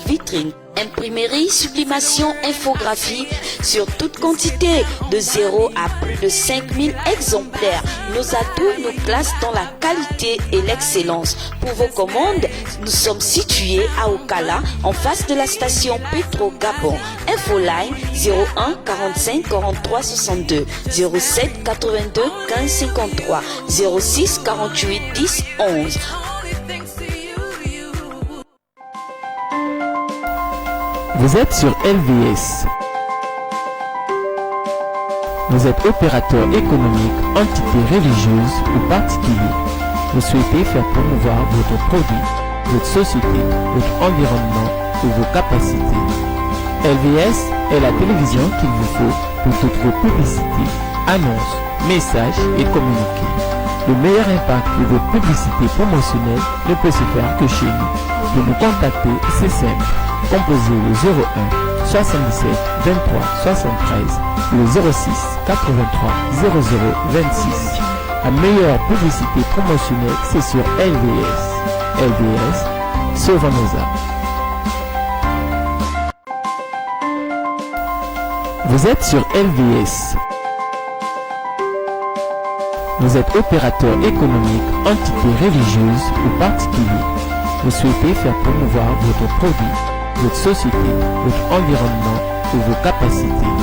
S6: vitrine, imprimerie, sublimation, infographie sur toute quantité de 0 à plus de 5000 exemplaires. Nos atouts nous placent dans la qualité et l'excellence. Pour vos commandes, nous sommes situés à Okala, en face de la station Petro Gabon. Infoline 01 45 43 62 07 82 15 53 06 48 10 11.
S7: Vous êtes sur LVS. Vous êtes opérateur économique, entité religieuse ou particulier. Vous souhaitez faire promouvoir votre produit, votre société, votre environnement ou vos capacités. LVS est la télévision qu'il vous faut pour toutes vos publicités, annonces, messages et communiqués. Le meilleur impact de vos publicités promotionnelles ne peut se faire que chez nous. Pour nous contacter, c'est simple. Composez le 01 77 23 73, le 06 83 00 26. La meilleure publicité promotionnelle, c'est sur LVS. LVS, sauvons nos âmes. Vous êtes sur LVS. Vous êtes opérateur économique, entité religieuse ou particulier. Vous souhaitez faire promouvoir votre produit, votre société, votre environnement ou vos capacités.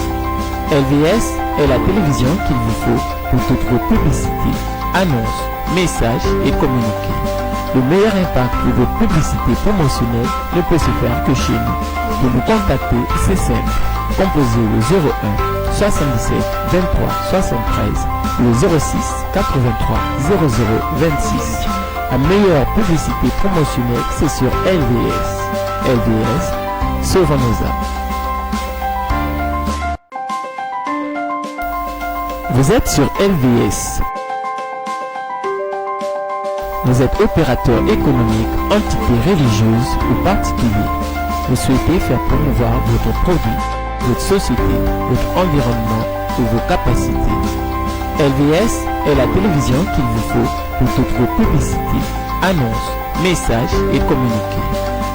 S7: LVS est la télévision qu'il vous faut pour toutes vos publicités, annonces, messages et communiqués. Le meilleur impact de vos publicités promotionnelles ne peut se faire que chez nous. Pour nous contacter, c'est simple. Composez le 01 77 23 73, le 06 83 00 26. La meilleure publicité promotionnelle, c'est sur LVS. LVS, sauvons nos âmes. Vous êtes sur LVS. Vous êtes opérateur économique, entité religieuse ou particulier. Vous souhaitez faire promouvoir votre produit, votre société, votre environnement ou vos capacités. LVS est la télévision qu'il vous faut pour toutes vos publicités, annonces, messages et communiqués.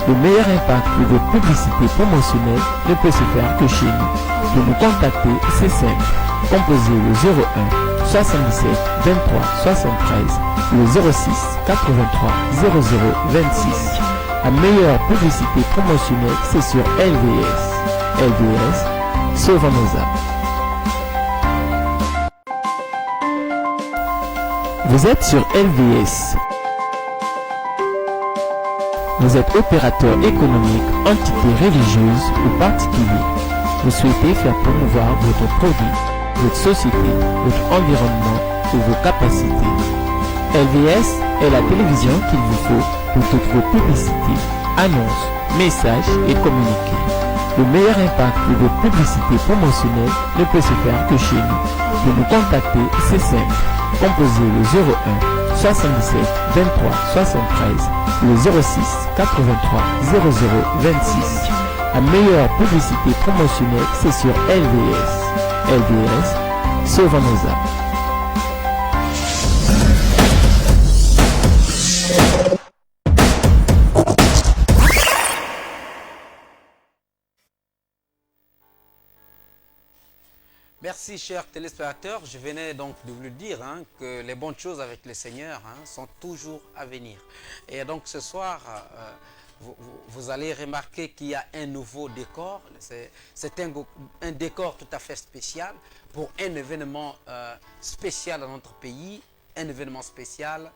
S7: Le meilleur impact de vos publicités promotionnelles ne peut se faire que chez nous. Pour nous contacter, c'est simple. Composez le 01 77 23 73, le 06 83 00 26. La meilleure publicité promotionnelle, c'est sur LVS. LVS, sauvons nos âmes. Vous êtes sur LVS. Vous êtes opérateur économique, entité religieuse ou particulier. Vous souhaitez faire promouvoir votre produit, votre société, votre environnement ou vos capacités. LVS est la télévision qu'il vous faut pour toutes vos publicités, annonces, messages et communiqués. Le meilleur impact de vos publicités promotionnelles ne peut se faire que chez nous. Pour nous contacter, c'est simple. Composez le 01 77 23 73 le 06 83 00 26. La meilleure publicité promotionnelle, c'est sur LVS. LVS, sauvons nos âmes.
S1: Merci, chers téléspectateurs. Je venais donc de vous le dire que les bonnes choses avec le Seigneur sont toujours à venir. Et donc ce soir, vous allez remarquer qu'il y a un nouveau décor. C'est un décor tout à fait spécial pour un événement spécial dans notre pays, un événement spécial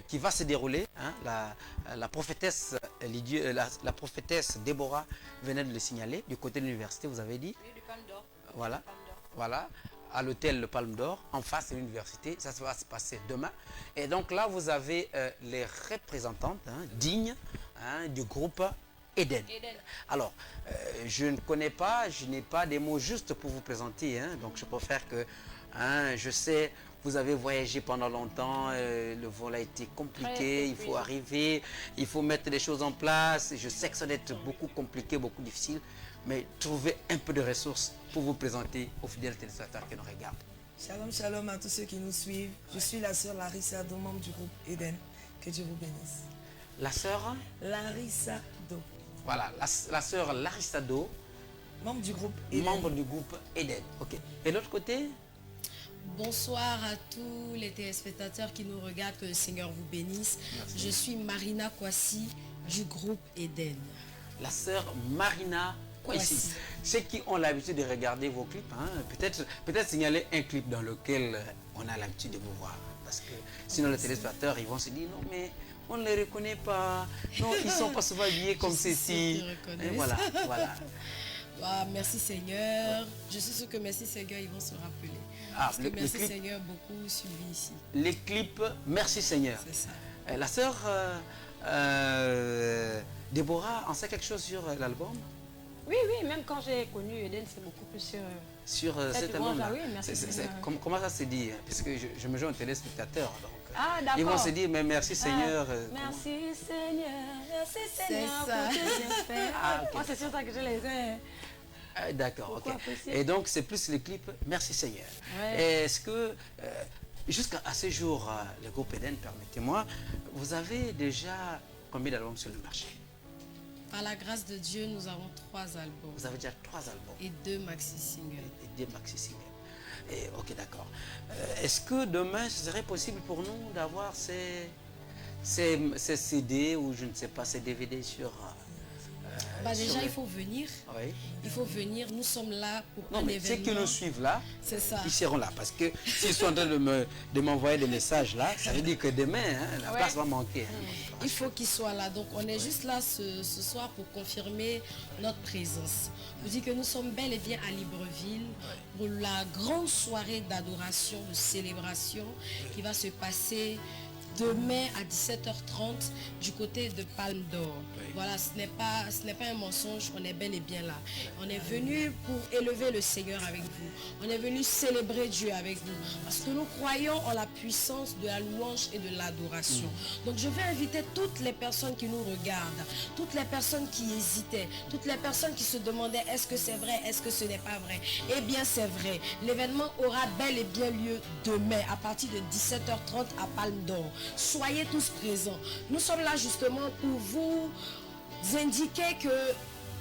S1: qui va se dérouler. La prophétesse Déborah venait de le signaler du côté de l'université, vous avez dit.
S4: Oui, du Palme d'Or.
S1: Voilà, à l'hôtel Le Palme d'Or, en face de l'université. Ça va se passer demain. Et donc là, vous avez les représentantes dignes du groupe Eden. Alors, je ne connais pas, je n'ai pas des mots justes pour vous présenter. Donc, je préfère que, je sais, vous avez voyagé pendant longtemps, le vol a été compliqué, il faut arriver, il faut mettre des choses en place. Je sais que ça doit être beaucoup compliqué, beaucoup difficile. Mais trouvez un peu de ressources pour vous présenter aux fidèles téléspectateurs qui nous regardent.
S8: Shalom, shalom à tous ceux qui nous suivent. Je suis la sœur Larissa Do, membre du groupe Eden. Que Dieu vous bénisse.
S1: La sœur
S8: Larissa Do.
S1: Voilà, la sœur Larissa Do,
S8: membre du groupe Eden.
S1: Membre du groupe Eden. Ok. Et l'autre côté?
S9: Bonsoir à tous les téléspectateurs qui nous regardent, que le Seigneur vous bénisse. Merci. Je suis Marina Kwasi du groupe Eden.
S1: La sœur Marina Kwasi. Ceux qui ont l'habitude de regarder vos clips, peut-être signaler un clip dans lequel on a l'habitude de vous voir. Parce que sinon les téléspectateurs, ils vont se dire, non mais on ne les reconnaît pas. Non, ils ne sont pas souvent habillés comme ceci. Voilà.
S9: Bah, merci Seigneur. Je suis sûr que merci Seigneur, ils vont se rappeler. Parce que merci clip, Seigneur, beaucoup suivi ici.
S1: Les clips, merci Seigneur.
S9: C'est ça.
S1: La sœur Déborah, on sait quelque chose sur l'album?
S4: Oui, même quand j'ai connu Eden, c'est beaucoup plus
S1: sur cet album-là.
S4: Oui, merci.
S1: Comment ça se dit? Parce que je me joins aux téléspectateurs. Donc, ils vont se dire, mais merci Seigneur.
S4: Merci Seigneur pour tes bienfaits. Moi, c'est sur ça que je les ai.
S1: D'accord, ok. Et donc, c'est plus les clips, merci Seigneur.
S4: Ouais.
S1: Est-ce que, jusqu'à ce jour, le groupe Eden, permettez-moi, vous avez déjà combien d'albums sur le marché?
S9: Par la grâce de Dieu, nous avons 3 albums.
S1: Vous avez déjà 3 albums.
S9: Et 2 maxi-singles.
S1: Et 2 maxi-singles. Ok, d'accord. Est-ce que demain, ce serait possible pour nous d'avoir ces CD ou je ne sais pas, ces DVD sur...
S9: déjà, il faut venir.
S1: Oui.
S9: Il faut venir. Nous sommes là pour
S1: un événement. Ceux qui nous suivent là, ils seront là. Parce que s'ils sont en train de m'envoyer des messages là, ça veut dire que demain, la place va manquer.
S9: Il faut qu'ils soient là. Donc, on est juste là ce soir pour confirmer notre présence. Je dis que nous sommes bel et bien à Libreville pour la grande soirée d'adoration, de célébration qui va se passer demain à 17h30 du côté de Palme d'Or. Oui. Voilà, ce n'est pas un mensonge, on est bel et bien là. On est venu pour élever le Seigneur avec vous. On est venu célébrer Dieu avec vous. Parce que nous croyons en la puissance de la louange et de l'adoration. Donc je vais inviter toutes les personnes qui nous regardent, toutes les personnes qui hésitaient, toutes les personnes qui se demandaient est-ce que c'est vrai, est-ce que ce n'est pas vrai. Eh bien c'est vrai. L'événement aura bel et bien lieu demain à partir de 17h30 à Palme d'Or. Soyez tous présents. Nous sommes là justement pour vous indiquer que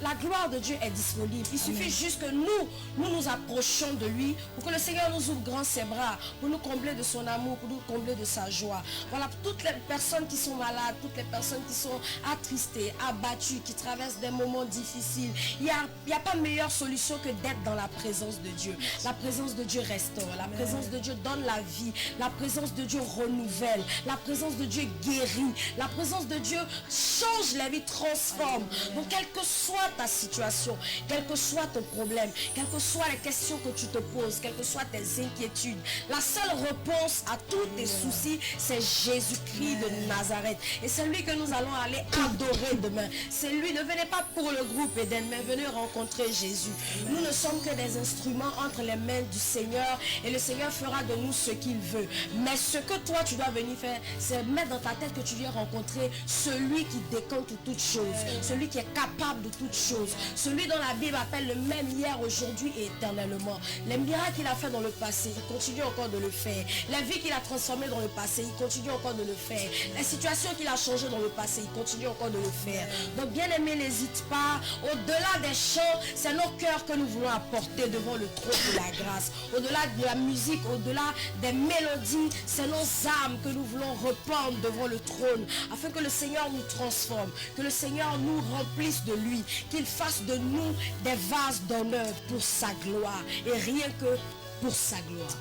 S9: la gloire de Dieu est disponible. Il suffit juste que nous approchions de lui pour que le Seigneur nous ouvre grand ses bras, pour nous combler de son amour, pour nous combler de sa joie. Voilà, pour toutes les personnes qui sont malades, toutes les personnes qui sont attristées, abattues, qui traversent des moments difficiles. Il n'y a pas meilleure solution que d'être dans la présence de Dieu. La présence de Dieu restaure, la présence de Dieu donne la vie, la présence de Dieu renouvelle, la présence de Dieu guérit, la présence de Dieu change la vie, transforme. Donc quel que soit ta situation, quel que soit ton problème, quelles que soient les questions que tu te poses, quelles que soient tes inquiétudes, la seule réponse à tous tes soucis, c'est Jésus-Christ de Nazareth. Et c'est lui que nous allons aller adorer demain. C'est lui, ne venez pas pour le groupe Eden, mais venez rencontrer Jésus. Nous ne sommes que des instruments entre les mains du Seigneur et le Seigneur fera de nous ce qu'il veut. Mais ce que toi tu dois venir faire, c'est mettre dans ta tête que tu viens rencontrer celui qui décompte toutes choses, celui qui est capable de toutes choses, celui dont la Bible appelle le même hier, aujourd'hui et éternellement. Les miracles qu'il a fait dans le passé, il continue encore de le faire. La vie qu'il a transformée dans le passé, il continue encore de le faire. Les situations qu'il a changées dans le passé, il continue encore de le faire. Donc bien aimé, n'hésite pas. Au-delà des chants, c'est nos cœurs que nous voulons apporter devant le trône de la grâce. Au-delà de la musique, au-delà des mélodies, c'est nos âmes que nous voulons répandre devant le trône, afin que le Seigneur nous transforme, que le Seigneur nous remplisse de lui, qu'il fasse de nous des vases d'honneur pour sa gloire et rien que pour sa gloire.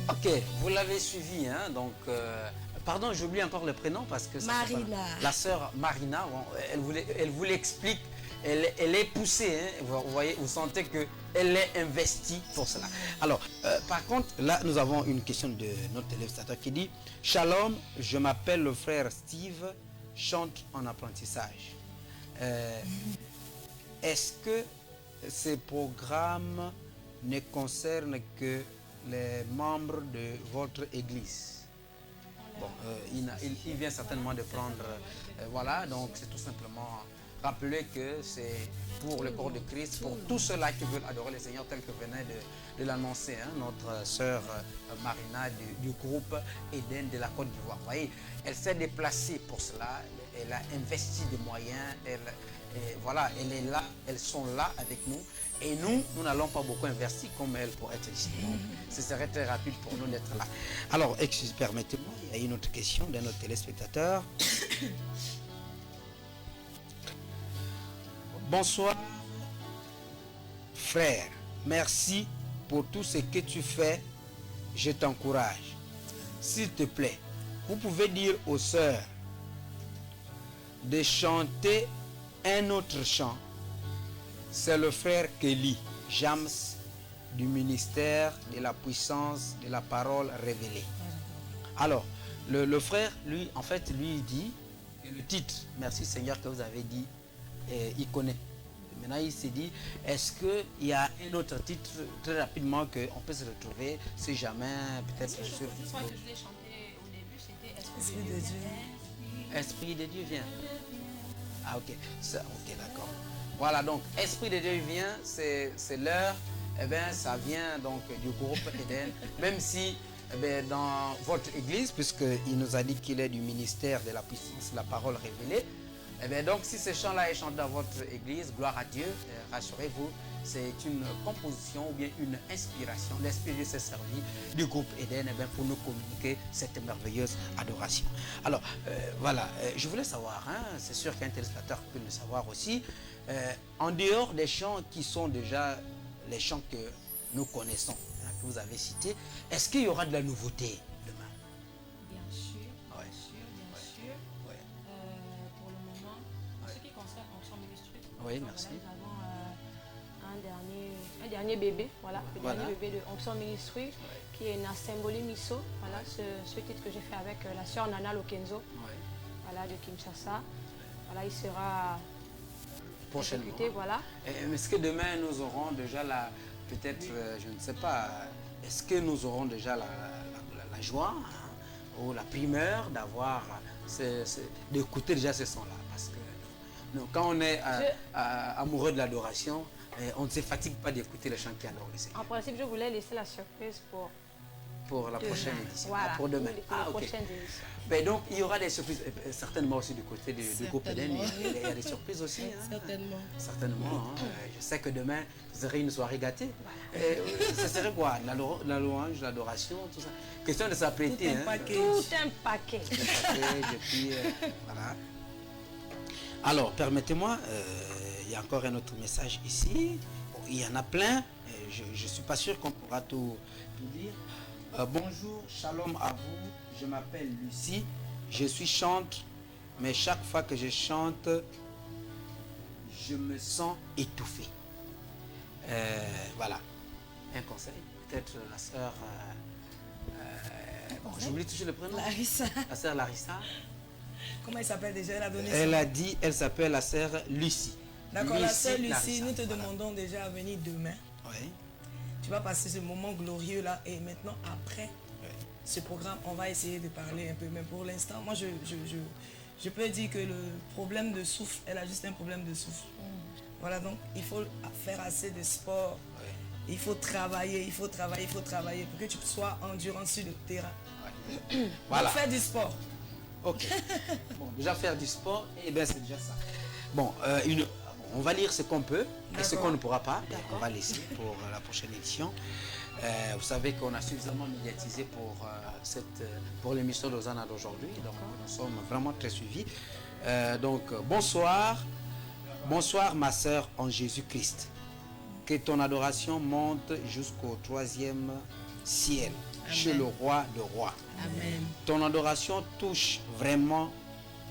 S1: Ok, vous l'avez suivi, hein, donc... pardon, j'oublie encore le prénom parce que...
S9: Marina.
S1: La sœur Marina, bon, elle vous l'explique, elle est poussée, hein, vous voyez, vous sentez qu'elle est investie pour cela. Alors, par contre, là, nous avons une question de notre téléspectateur qui dit « Shalom, je m'appelle le frère Steve, chante en apprentissage. Est-ce que ces programmes ne concernent que les membres de votre église ?» Bon, il vient certainement de prendre, voilà, donc c'est tout simplement rappeler que c'est pour le corps de Christ, pour tous ceux-là qui veulent adorer le Seigneur tel que venait de l'annoncer, hein, notre sœur Marina du groupe Eden de la Côte d'Ivoire. Vous voyez, elle s'est déplacée pour cela, elle a investi des moyens, voilà, elle est là, elles sont là avec nous. Et nous n'allons pas beaucoup investir comme elle pour être ici. Donc, ce serait très rapide pour nous d'être là. Alors, permettez-moi, il y a une autre question de notre téléspectateur. Bonsoir, frère. Merci pour tout ce que tu fais. Je t'encourage. S'il te plaît, vous pouvez dire aux sœurs de chanter un autre chant. C'est le frère Kelly James du ministère de la puissance de la parole révélée. Alors, le frère, lui, en fait, lui, il dit que le titre, merci Seigneur que vous avez dit, il connaît. Maintenant, il s'est dit, est-ce qu'il y a un autre titre, très rapidement, qu'on peut se retrouver, si jamais, peut-être sur...
S5: Je crois que je l'ai chanté au début, c'était
S8: Esprit de Dieu.
S1: Esprit de Dieu vient. Ah, ok. Ok, d'accord. Voilà, donc, Esprit de Dieu vient, c'est l'heure, eh bien, ça vient donc du groupe Eden, même si, eh bien, dans votre église, puisqu'il nous a dit qu'il est du ministère de la puissance, de la parole révélée, eh bien, donc, si ce chant-là est chanté dans votre église, gloire à Dieu, rassurez-vous, c'est une composition ou bien une inspiration. L'Esprit de Dieu s'est servi du groupe Eden eh bien, pour nous communiquer cette merveilleuse adoration. Alors, voilà, je voulais savoir, hein, c'est sûr qu'un téléspectateur peut le savoir aussi, en dehors des chants qui sont déjà les chants que nous connaissons, hein, que vous avez cités, est-ce qu'il y aura de la nouveauté demain?
S5: Bien sûr,
S1: Ouais.
S5: bien sûr.
S1: Ouais.
S5: Pour le moment, en ce qui concerne Onction Ministry,
S1: Oui,
S5: donc
S1: merci.
S5: là, nous avons
S4: un dernier bébé, voilà, le
S1: Voilà.
S4: dernier bébé de Onction Ministry, qui est Nasemboli Miso, voilà, ce titre que j'ai fait avec la sœur Nana Lokenzo,
S1: Ouais.
S4: voilà, de Kinshasa. Voilà, il sera
S1: Prochainement.
S4: exécuté, voilà.
S1: Est-ce que demain nous aurons déjà peut-être, je ne sais pas, est-ce que nous aurons déjà la joie, hein, ou la primeur d'avoir, d'écouter déjà ce son-là? Parce que nous, quand on est amoureux de l'adoration, on ne se fatigue pas d'écouter les chants qui adorent le Seigneur.
S4: En principe, je voulais laisser la surprise pour
S1: la
S4: demain.
S1: prochaine édition.
S4: Voilà,
S1: Ah, pour demain.
S4: pour les
S1: Ok.
S4: prochaines éditions.
S1: Ben donc, il y aura des surprises, certainement aussi du côté du groupe Eden. Il y a des surprises aussi. Hein.
S9: Certainement.
S1: Certainement. Hein. Je sais que demain, ce serait une soirée gâtée. Ce serait quoi? La louange, l'adoration, tout ça. Question de s'apprêter.
S8: Tout un
S1: Hein.
S8: paquet.
S4: Tout un paquet.
S1: Et puis, voilà. Alors, permettez-moi, il y a encore un autre message ici. Bon, il y en a plein. Je ne suis pas sûr qu'on pourra tout dire. Bonjour, shalom à vous. Je m'appelle Lucie. Je suis chante, mais chaque fois que je chante, je me sens étouffé. Voilà. Un conseil. Peut-être la sœur... bon, j'oublie toujours le prénom.
S8: Larissa.
S1: La sœur Larissa.
S8: Comment elle s'appelle déjà? Elle a donné
S1: Elle
S8: son
S1: a
S8: nom.
S1: dit, elle s'appelle la sœur Lucie.
S8: D'accord, la sœur Lucie,
S1: Larissa,
S8: nous te
S1: voilà.
S8: demandons déjà à venir demain.
S1: Oui.
S8: Tu vas passer ce moment glorieux là et maintenant après ce programme, on va essayer de parler un peu. Mais pour l'instant, moi je peux dire que le problème de souffle, elle a juste un problème de souffle. Voilà, donc il faut faire assez de sport. Il faut travailler, il faut travailler, il faut travailler pour que tu sois endurant sur le terrain.
S1: Voilà.
S8: Donc, faire du sport.
S1: Ok. Bon, déjà faire du sport, et bien c'est déjà ça. Bon, on va lire ce qu'on peut et ce qu'on ne pourra pas. On va laisser pour la prochaine édition. Vous savez qu'on a suffisamment médiatisé pour l'émission d'Hosanna d'aujourd'hui. Donc nous sommes vraiment très suivis. Donc bonsoir. Bonsoir ma sœur en Jésus-Christ. Que ton adoration monte jusqu'au 3e ciel, chez le roi de rois.
S8: Amen.
S1: Ton adoration touche vraiment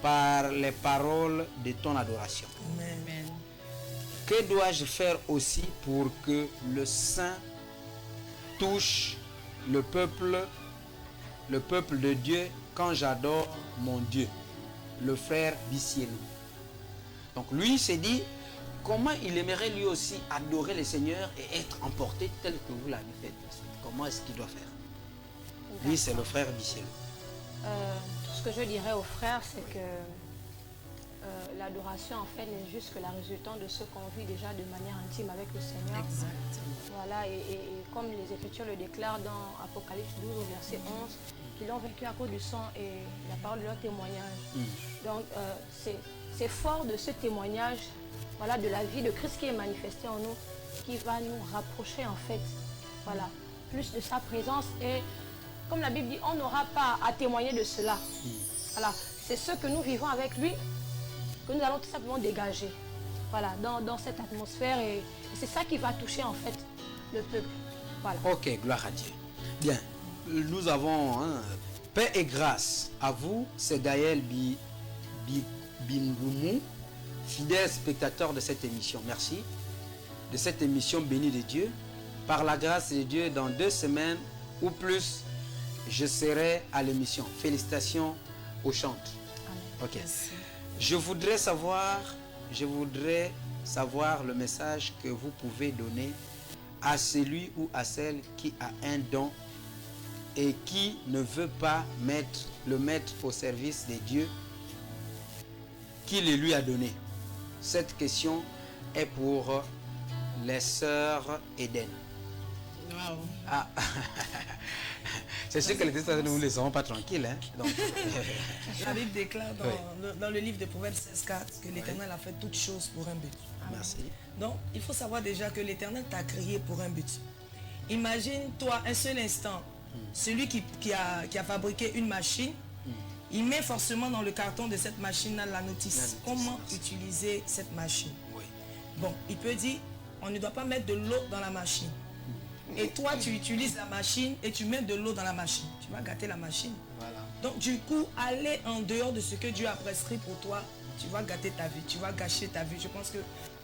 S1: par les paroles de ton adoration.
S8: Amen.
S1: Que dois-je faire aussi pour que le Saint touche le peuple de Dieu quand j'adore mon Dieu, le frère Bissielou? Donc lui s'est dit comment il aimerait lui aussi adorer le Seigneur et être emporté tel que vous l'avez fait. Comment est-ce qu'il doit faire? Lui c'est le frère Bissielou.
S4: Tout ce que je dirais aux frères, c'est que l'adoration en fait n'est juste que la résultante de ce qu'on vit déjà de manière intime avec le Seigneur.
S8: Exact.
S4: Voilà, et comme les Écritures le déclarent dans Apocalypse 12 au verset 11, qu'ils l'ont vaincu à cause du sang et la parole de leur témoignage. Donc c'est fort de ce témoignage, voilà, de la vie de Christ qui est manifesté en nous, qui va nous rapprocher en fait, voilà, plus de sa présence. Et comme la Bible dit, on n'aura pas à témoigner de cela. Voilà, c'est ce que nous vivons avec lui, que nous allons tout simplement dégager, voilà, dans cette atmosphère, et c'est ça qui va toucher en fait le peuple. Voilà.
S1: Ok, gloire à Dieu. Bien, nous avons paix et grâce à vous, c'est Gaël Bingoumou, fidèle spectateur de cette émission. Merci de cette émission bénie de Dieu. Par la grâce de Dieu, dans 2 semaines ou plus, je serai à l'émission. Félicitations aux chantes. Ok. Je voudrais savoir le message que vous pouvez donner à celui ou à celle qui a un don et qui ne veut pas le mettre au service de Dieu qui le lui a donné. Cette question est pour les sœurs Eden.
S8: Wow.
S1: Ah. C'est sûr que les tests ne vous laisseront pas tranquilles. Hein? Donc,
S8: La Bible déclare dans le livre de Proverbes 16:4 que l'Éternel a fait toutes choses pour un but.
S1: merci.
S8: Donc, il faut savoir déjà que l'Éternel t'a créé pour un but. Imagine-toi un seul instant, celui qui a fabriqué une machine, il met forcément dans le carton de cette machine-là la notice. Comment utiliser cette machine.
S1: Oui.
S8: Bon, il peut dire, on ne doit pas mettre de l'eau dans la machine. Et toi, tu utilises la machine et tu mets de l'eau dans la machine. Tu vas gâter la machine.
S1: Voilà.
S8: Donc, du coup, aller en dehors de ce que Dieu a prescrit pour toi, tu vas gâter ta vie, tu vas gâcher ta vie. Je pense que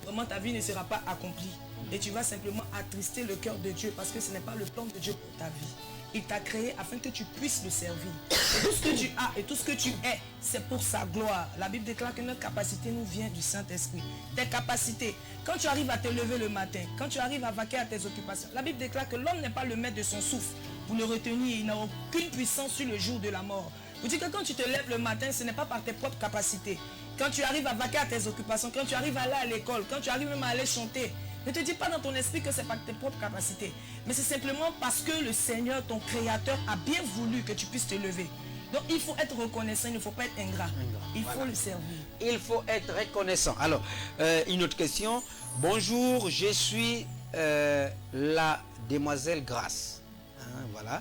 S8: vraiment ta vie ne sera pas accomplie. Et tu vas simplement attrister le cœur de Dieu parce que ce n'est pas le plan de Dieu pour ta vie. Il t'a créé afin que tu puisses le servir. Et tout ce que tu as et tout ce que tu es, c'est pour sa gloire. La Bible déclare que notre capacité nous vient du Saint-Esprit. Tes capacités, quand tu arrives à te lever le matin, quand tu arrives à vaquer à tes occupations, la Bible déclare que l'homme n'est pas le maître de son souffle. Pour le retenir, il n'a aucune puissance sur le jour de la mort. Vous dites que quand tu te lèves le matin, ce n'est pas par tes propres capacités. Quand tu arrives à vaquer à tes occupations, quand tu arrives à aller à l'école, quand tu arrives même à aller chanter, ne te dis pas dans ton esprit que c'est par tes propres capacités. Mais c'est simplement parce que le Seigneur, ton Créateur, a bien voulu que tu puisses te lever. Donc il faut être reconnaissant, il ne faut pas être ingrat. Il faut le servir.
S1: Il faut être reconnaissant. Alors, une autre question. Bonjour, je suis la demoiselle Grâce. Hein, voilà.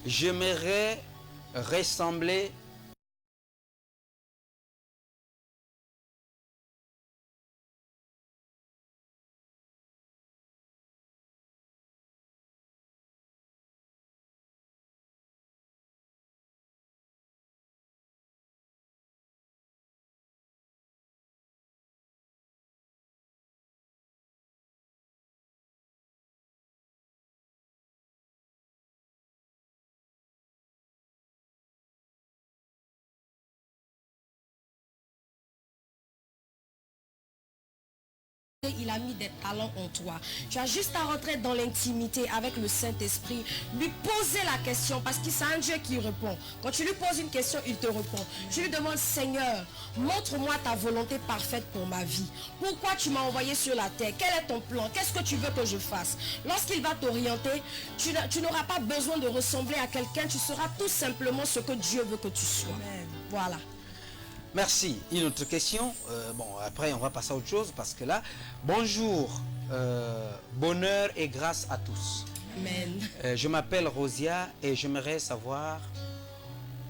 S1: J'aimerais ressembler
S9: il a mis des talents en toi. Tu as juste à rentrer dans l'intimité avec le Saint-Esprit, lui poser la question parce que c'est un Dieu qui répond. Quand tu lui poses une question, il te répond. Tu lui demandes, Seigneur, montre-moi ta volonté parfaite pour ma vie. Pourquoi tu m'as envoyé sur la terre? Quel est ton plan? Qu'est-ce que tu veux que je fasse? Lorsqu'il va t'orienter, tu n'auras pas besoin de ressembler à quelqu'un. Tu seras tout simplement ce que Dieu veut que tu sois.
S8: Amen.
S9: Voilà.
S1: Merci. Une autre question. Bon, après, on va passer à autre chose parce que là, bonjour, bonheur et grâce à tous.
S9: Amen.
S1: Je m'appelle Rosia et j'aimerais savoir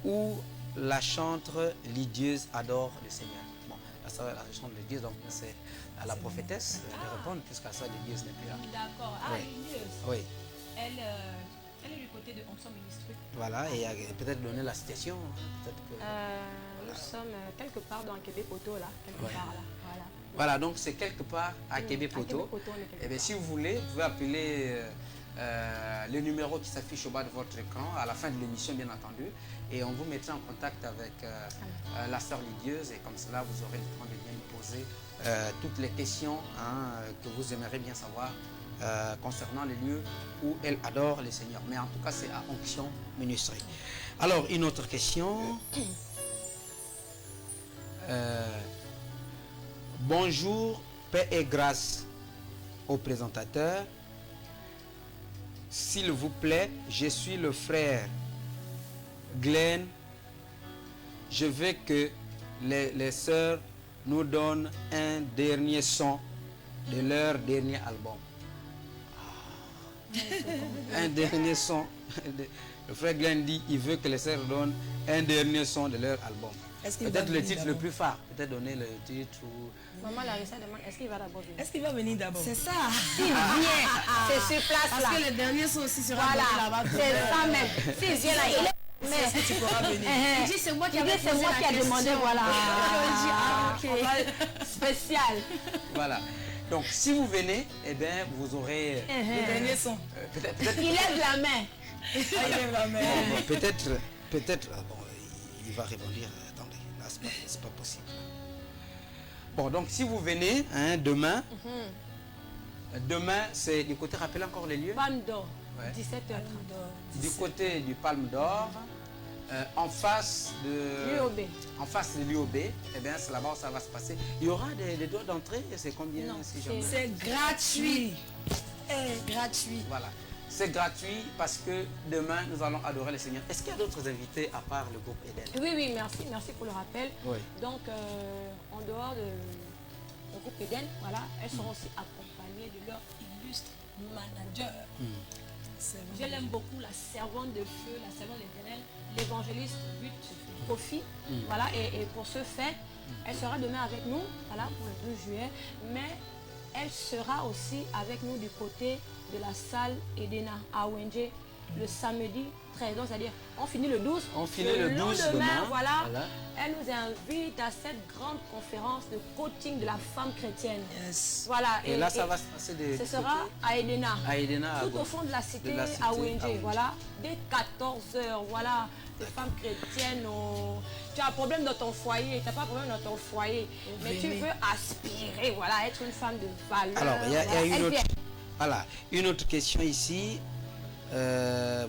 S1: où la chantre Lydieuse adore le Seigneur. Bon, la chantre Lydieuse, donc c'est à la prophétesse de répondre puisqu'à ça, Lydieuse n'est plus là.
S5: D'accord. Ah,
S1: Oui.
S5: Lydieuse.
S1: Oui,
S5: Elle est du côté de Onction Ministry.
S1: voilà, et peut-être donner la citation. Peut-être que...
S4: Nous sommes quelque part dans Québec Poto, là. Quelque
S1: Ouais.
S4: part, là. Voilà.
S1: Voilà, donc c'est quelque part à Québec
S4: À
S1: Poto.
S4: Québec-Poto, on est quelque
S1: Eh bien,
S4: part.
S1: si vous voulez, vous pouvez appeler le numéro qui s'affiche au bas de votre écran à la fin de l'émission, bien entendu. Et on vous mettra en contact avec la sœur Lydieuse. Et comme cela, vous aurez le temps de bien lui poser toutes les questions que vous aimeriez bien savoir concernant les lieux où elle adore le Seigneur. Mais en tout cas, c'est à Onction Ministry. Alors, une autre question. Bonjour, paix et grâce au présentateur. S'il vous plaît, je suis le frère Glenn. Je veux que les sœurs nous donnent un dernier son de leur dernier album. Un dernier son. Le frère Glenn dit il veut que les sœurs donnent un dernier son de leur album.
S8: Est-ce qu'il
S1: Peut-être
S8: va
S1: le
S8: venir
S1: titre le
S8: d'abord?
S1: plus phare. Peut-être donner le titre ou...
S4: Maman Larissa demande, est-ce qu'il va d'abord venir?
S8: Est-ce qu'il va venir d'abord?
S9: C'est ça.
S4: S'il vient, c'est sur place,
S9: Parce
S4: là.
S9: que le dernier son aussi sera
S4: Voilà,
S9: donné là-bas.
S4: c'est ça même. S'il vient là, il est...
S8: Est-ce que tu pourras venir?
S9: Il dit c'est moi qui
S4: Il dit,
S9: avais
S4: c'est
S9: posé
S4: moi
S9: la
S4: qui a
S9: question.
S4: demandé, voilà.
S9: Je dis, ah, ok.
S4: Spécial.
S1: Voilà. Donc, si vous venez, eh bien, vous aurez...
S8: Le dernier son.
S1: peut-être...
S4: Il lève la main.
S8: Ah, il est vraiment.
S1: Bon, peut-être, bon, il va rebondir. Attendez, là, c'est pas possible. Bon, donc, si vous venez, demain, c'est du côté, rappelez encore les lieux.
S4: Palme d'or,
S1: Ouais.
S4: 17h30.
S1: Du côté du Palme d'Or, en face de...
S4: l'UOB.
S1: En face de l'UOB, eh bien, c'est là-bas où ça va se passer. Il y aura des droits d'entrée, c'est combien
S4: Non,
S1: si
S4: c'est-
S1: jamais
S8: C'est gratuit.
S9: Gratuit.
S1: Voilà. C'est gratuit parce que demain, nous allons adorer le Seigneur. Est-ce qu'il y a d'autres invités à part le groupe Eden?
S4: Oui, oui, merci pour le rappel.
S1: Oui.
S4: Donc, en dehors du groupe Eden, voilà, elles seront aussi accompagnées de leur illustre manager. Je l'aime beaucoup, la servante de feu, la servante de l'Éternel, l'évangéliste But Kofi. Voilà, et pour ce fait, elle sera demain avec nous, voilà, pour le 12 juillet, mais elle sera aussi avec nous du côté de la salle Edena à Wenje le samedi 13, donc c'est-à-dire on finit le 12.
S1: On finit le 12
S4: lendemain,
S1: demain,
S4: voilà,
S1: voilà.
S4: elle nous invite à cette grande conférence de coaching de la femme chrétienne.
S8: Yes.
S4: Voilà.
S1: Et là, ça va se passer
S4: Ce sera à Edena.
S1: à Edena,
S4: Tout au fond de la cité,
S1: de la cité,
S4: à
S1: à
S4: Wenje,
S1: Wenje.
S4: voilà, dès 14h, voilà, des femmes chrétiennes, tu as un problème dans ton foyer, tu n'as pas un problème dans ton foyer, mais tu
S8: venez.
S4: veux aspirer, voilà, être une femme de valeur.
S1: Alors, il y a
S4: voilà.
S1: une
S4: Elle
S1: autre,
S4: vient.
S1: voilà, une autre question ici.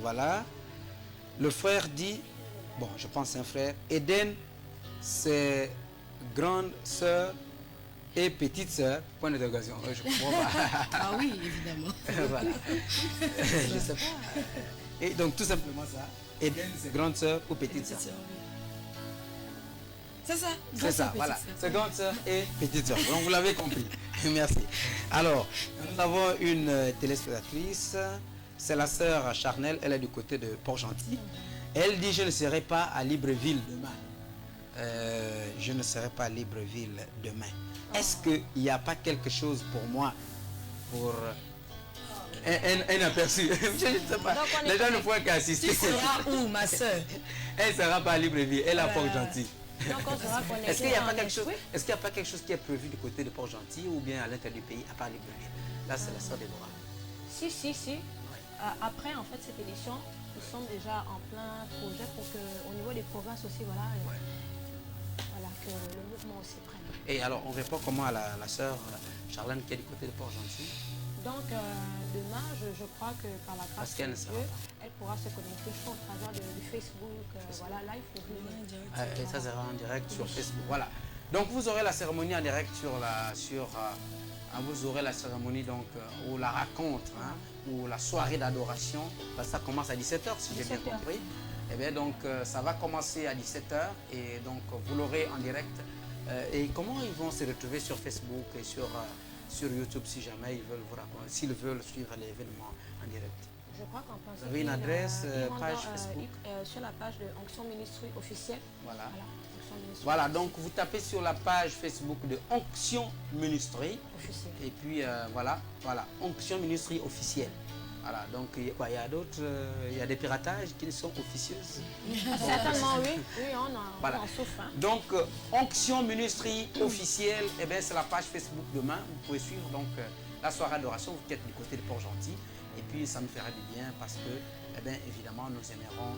S1: Voilà. Le frère dit, bon, je pense c'est un frère, Eden, c'est grande sœur et petite sœur, point d'interrogation. Je comprends pas.
S9: Ah oui, évidemment.
S1: Voilà. Je sais pas. Et donc, tout simplement ça. Eden, c'est grande sœur ou petite sœur?
S9: C'est ça.
S1: C'est ça, voilà. C'est grande sœur et petite sœur. Donc, vous l'avez compris. Merci. Alors, nous avons une téléspectatrice. C'est la sœur Charnel. Elle est du côté de Port-Gentil. Elle dit, je ne serai pas à Libreville demain. Je ne serai pas à Libreville demain. Est-ce qu'il n'y a pas quelque chose pour moi pour un aperçu? Je ne sais pas.
S4: Donc, on est
S1: Les gens ne
S4: correct.
S1: pourraient qu'assister.
S8: Tu seras où, ma soeur?
S1: Elle ne sera pas à Libreville. Elle est à Port-Gentil.
S4: Donc on sera connecté.
S1: Est-ce qu'il n'y a pas
S4: en
S1: quelque chose?
S4: esprit.
S1: Est-ce qu'il n'y a pas quelque chose qui est prévu du côté de Port-Gentil ou bien à l'intérieur du pays, à part Libreville? Là, c'est la sœur Déborah.
S4: Si. Après, en fait, cette édition, nous sommes déjà en plein projet pour que, au niveau des provinces aussi, voilà, voilà, que le mouvement aussi prenne.
S1: Et alors, on répond comment à la sœur Charlène qui est du côté de Port-Gentil?
S4: Donc, demain, je crois que par la grâce de Dieu, elle pourra se connecter au travers du Facebook, voilà, live.
S1: Et ça sera en direct sur Facebook. Voilà. Donc, vous aurez la cérémonie en direct vous aurez la cérémonie donc, ou la raconte, hein, ou la soirée d'adoration. Ça commence à 17h, si j'ai bien compris. Et bien, donc, ça va commencer à 17h et donc, vous l'aurez en direct. Et comment ils vont se retrouver sur Facebook et sur YouTube si jamais ils veulent vous raconter, s'ils veulent suivre l'événement en direct?
S4: Je crois qu'en principe,
S1: vous avez une adresse, page Facebook?
S4: Sur la page de Onction Ministry officielle.
S1: Voilà.
S4: Onction Ministry
S1: Voilà, donc vous tapez sur la page Facebook de Onction Ministry.
S4: Officielle.
S1: Et puis voilà, Onction Ministry officielle. Voilà, donc il y a d'autres, il y a des piratages qui sont officieuses.
S4: Certainement, oui, on en souffre. Hein.
S1: Donc, Onction Ministry officielle, eh bien, c'est la page Facebook demain. Vous pouvez suivre donc la soirée d'adoration, vous êtes du côté de Port-Gentil. Et puis, ça nous fera du bien parce que, eh bien, évidemment, nous aimerons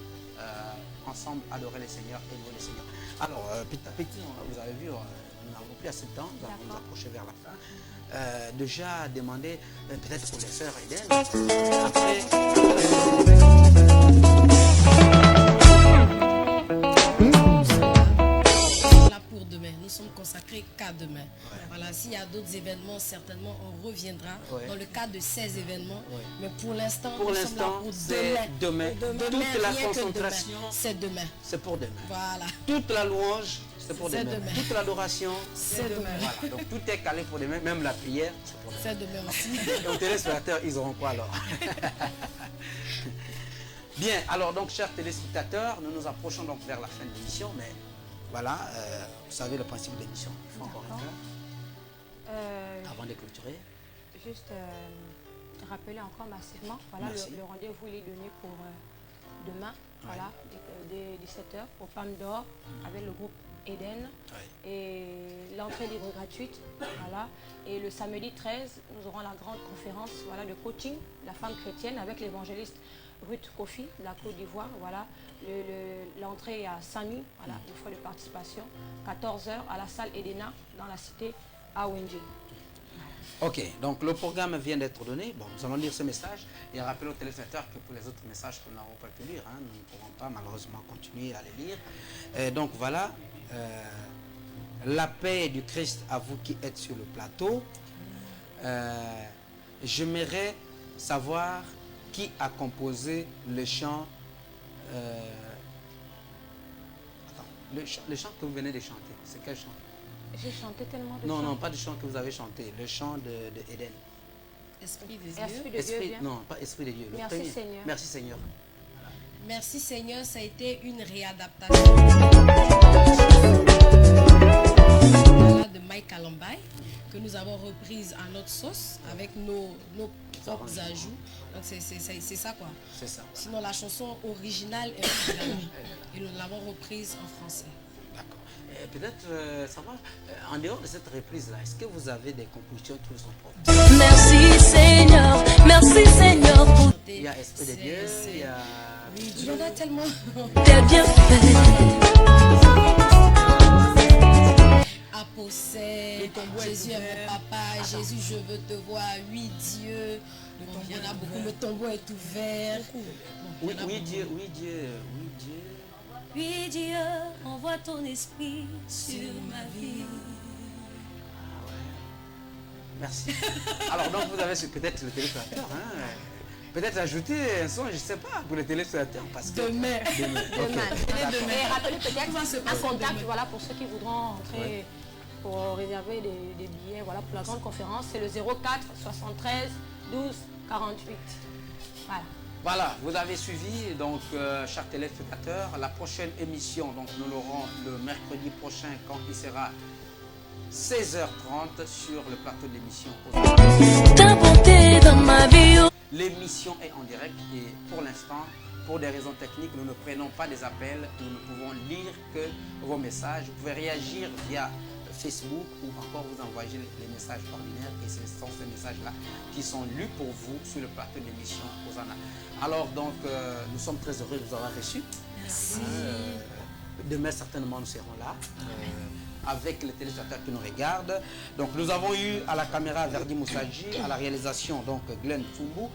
S1: ensemble adorer les Seigneurs et louer les Seigneurs. Alors, petit à petit, vous avez vu, nous n'avons plus assez de temps, nous allons nous approcher vers la fin. Déjà demander peut-être pour les sœurs Eden. Après,
S9: là pour demain, nous sommes consacrés qu'à demain. Voilà, s'il y a d'autres événements, certainement on reviendra dans le cadre de ces événements. Mais pour l'instant,
S1: c'est demain. Toute la concentration,
S9: c'est demain.
S1: C'est pour demain.
S9: Voilà.
S1: Toute la louange, c'est pour demain. Toute l'adoration,
S9: c'est demain.
S1: Voilà. Donc tout est calé pour demain, même la prière, c'est pour demain.
S9: C'est demain aussi.
S1: Et aux téléspectateurs, ils auront quoi alors? Bien, alors donc chers téléspectateurs, nous nous approchons donc vers la fin de l'émission, mais voilà, vous savez le principe de l'émission. Il faut encore un peu avant de clôturer.
S4: Juste rappeler encore massivement, voilà, le rendez-vous il est donné pour demain, voilà, dès 17h au Palme d'Or avec le groupe Eden. Et l'entrée libre gratuite, voilà. Et le samedi 13, nous aurons la grande conférence, voilà, de coaching, la femme chrétienne avec l'évangéliste Ruth Kofi de la Côte d'Ivoire, voilà. L'entrée est à 5 000, voilà, les frais de participation, 14h à la salle Edena dans la cité à Wendy.
S1: Ok, donc le programme vient d'être donné. Bon, nous allons lire ce message et rappeler aux téléspectateurs que pour les autres messages que nous n'avons pas pu lire, hein, nous ne pourrons pas malheureusement continuer à les lire. Donc voilà, la paix du Christ à vous qui êtes sur le plateau. J'aimerais savoir qui a composé le chant, le chant que vous venez de chanter. C'est quel chant?
S4: J'ai chanté tellement de
S1: chants.
S4: chants.
S1: Non, pas du chant que vous avez chanté, le chant de Eden.
S9: Esprit de Dieu.
S4: Esprit de Dieu,
S1: non, pas Esprit de Dieu. Le
S4: Merci
S1: premier.
S4: Seigneur.
S1: Merci Seigneur.
S9: Merci Seigneur, ça a été une réadaptation de Mike Alambay que nous avons reprise à notre sauce avec nos propres ajouts. Donc c'est ça quoi.
S1: C'est ça.
S9: Sinon la chanson originale est originale et nous l'avons reprise en français.
S1: D'accord. Peut-être savoir, en dehors de cette reprise-là, est-ce que vous avez des compositions qui vous sont propres?
S3: Merci Seigneur pour
S1: Il y a Esprit de Dieu, il y a...
S9: Oui, il y en a tellement.
S3: tes bienfaits.
S9: Apostel, Jésus est mon papa, Jésus je veux te voir, oui Dieu. Il y en a beaucoup, le tombeau est ouvert.
S1: Oui Dieu, oui Dieu, oui Dieu.
S3: Oui Dieu, envoie ton esprit sur ma vie.
S1: Merci. Alors donc vous avez peut-être le téléspectateur, hein? Peut-être ajouter un son, je ne sais pas, pour les téléspectateurs. Parce que...
S9: Demain.
S4: Et rappelez peut-être un contact, voilà, pour ceux qui voudront entrer pour réserver des billets, voilà, pour la grande conférence. C'est le 04 73 12 48. Voilà.
S1: Voilà, vous avez suivi, donc, chers téléspectateurs, la prochaine émission, donc nous l'aurons le mercredi prochain quand il sera 16h30 sur le plateau de l'émission.
S3: Ta bonté dans ma vie.
S1: L'émission est en direct et pour l'instant, pour des raisons techniques, nous ne prenons pas des appels, nous ne pouvons lire que vos messages. Vous pouvez réagir via Facebook ou encore vous envoyer les messages ordinaires et ce sont ces messages-là qui sont lus pour vous sur le plateau de l'émission Hosanna. Alors donc, nous sommes très heureux de vous avoir reçus.
S9: Merci.
S1: Demain, certainement, nous serons là. avec les téléspectateurs qui nous regardent. Donc nous avons eu à la caméra Verdi Moussadji, à la réalisation donc Glenn Foubou,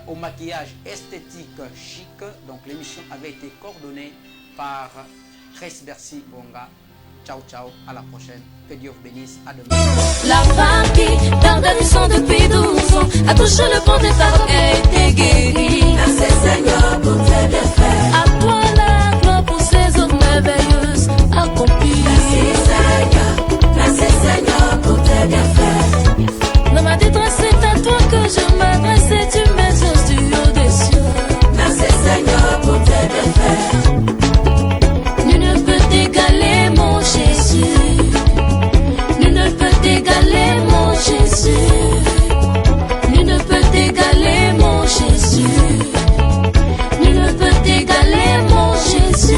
S1: au maquillage esthétique chic. Donc l'émission avait été coordonnée par Chris Bercy Bonga. Ciao ciao, à la prochaine. Que Dieu vous bénisse. À demain.
S3: La femme qui perdait du sang depuis 12 ans a touché le fond des tables et été guérie. Merci Seigneur pour tes bienfaits. À toi la gloire pour ces œuvres merveilleuses accomplies. Merci Seigneur pour tes bienfaits. Dans ma détresse c'est à toi que je m'adresse et tu m'exauces du haut des cieux. Merci Seigneur pour tes bienfaits. Nul ne peut t'égaler mon Jésus. Nul ne peut t'égaler mon Jésus. Nul ne peut t'égaler mon Jésus. Nul ne peut t'égaler mon Jésus.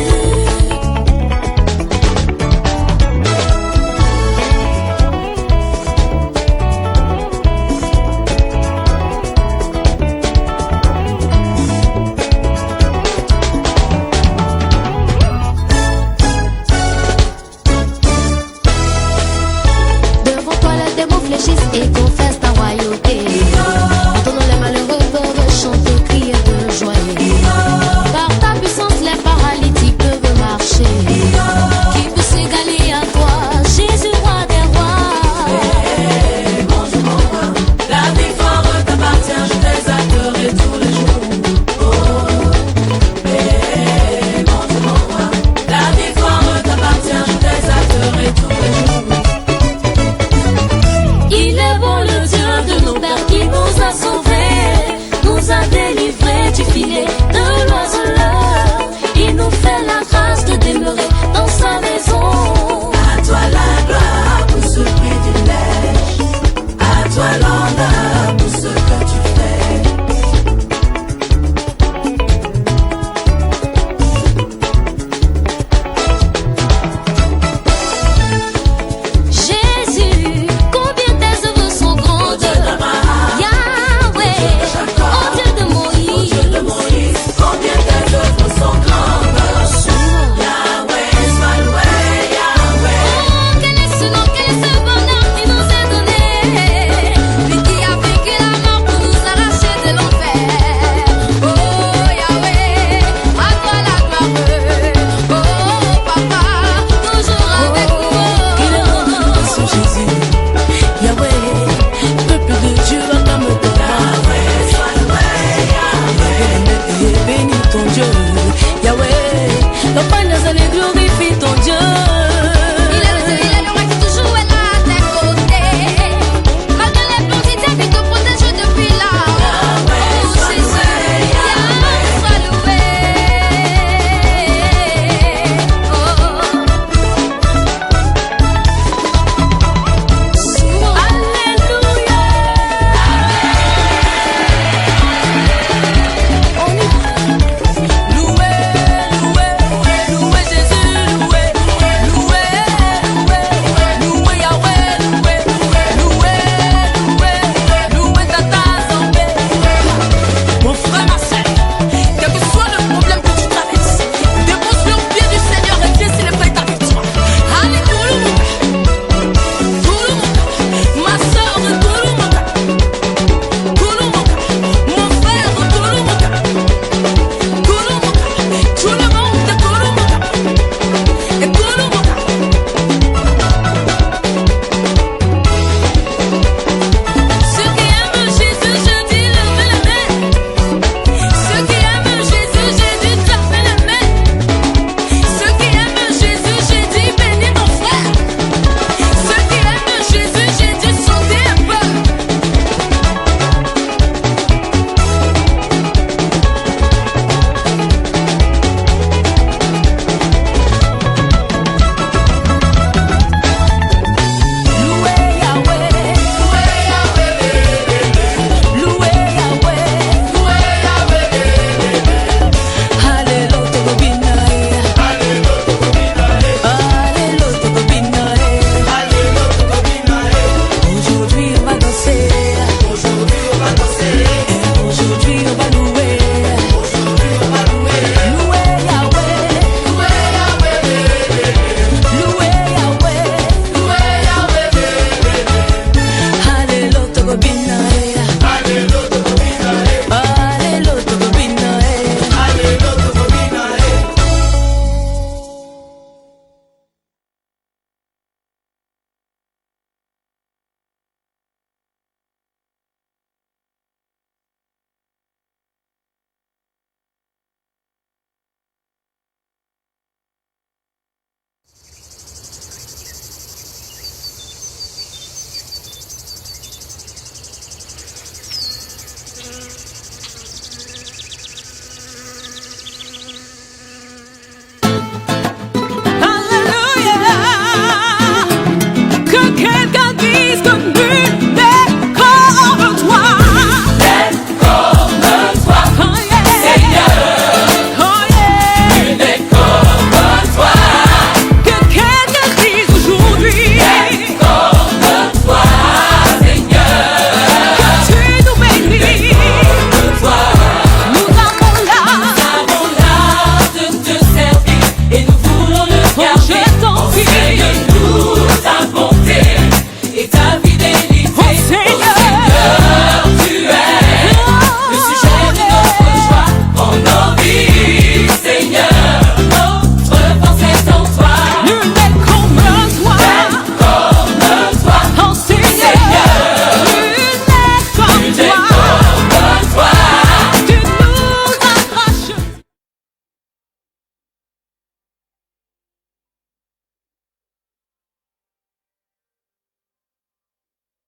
S3: voulons le garder. Enseigne-nous ta bonté.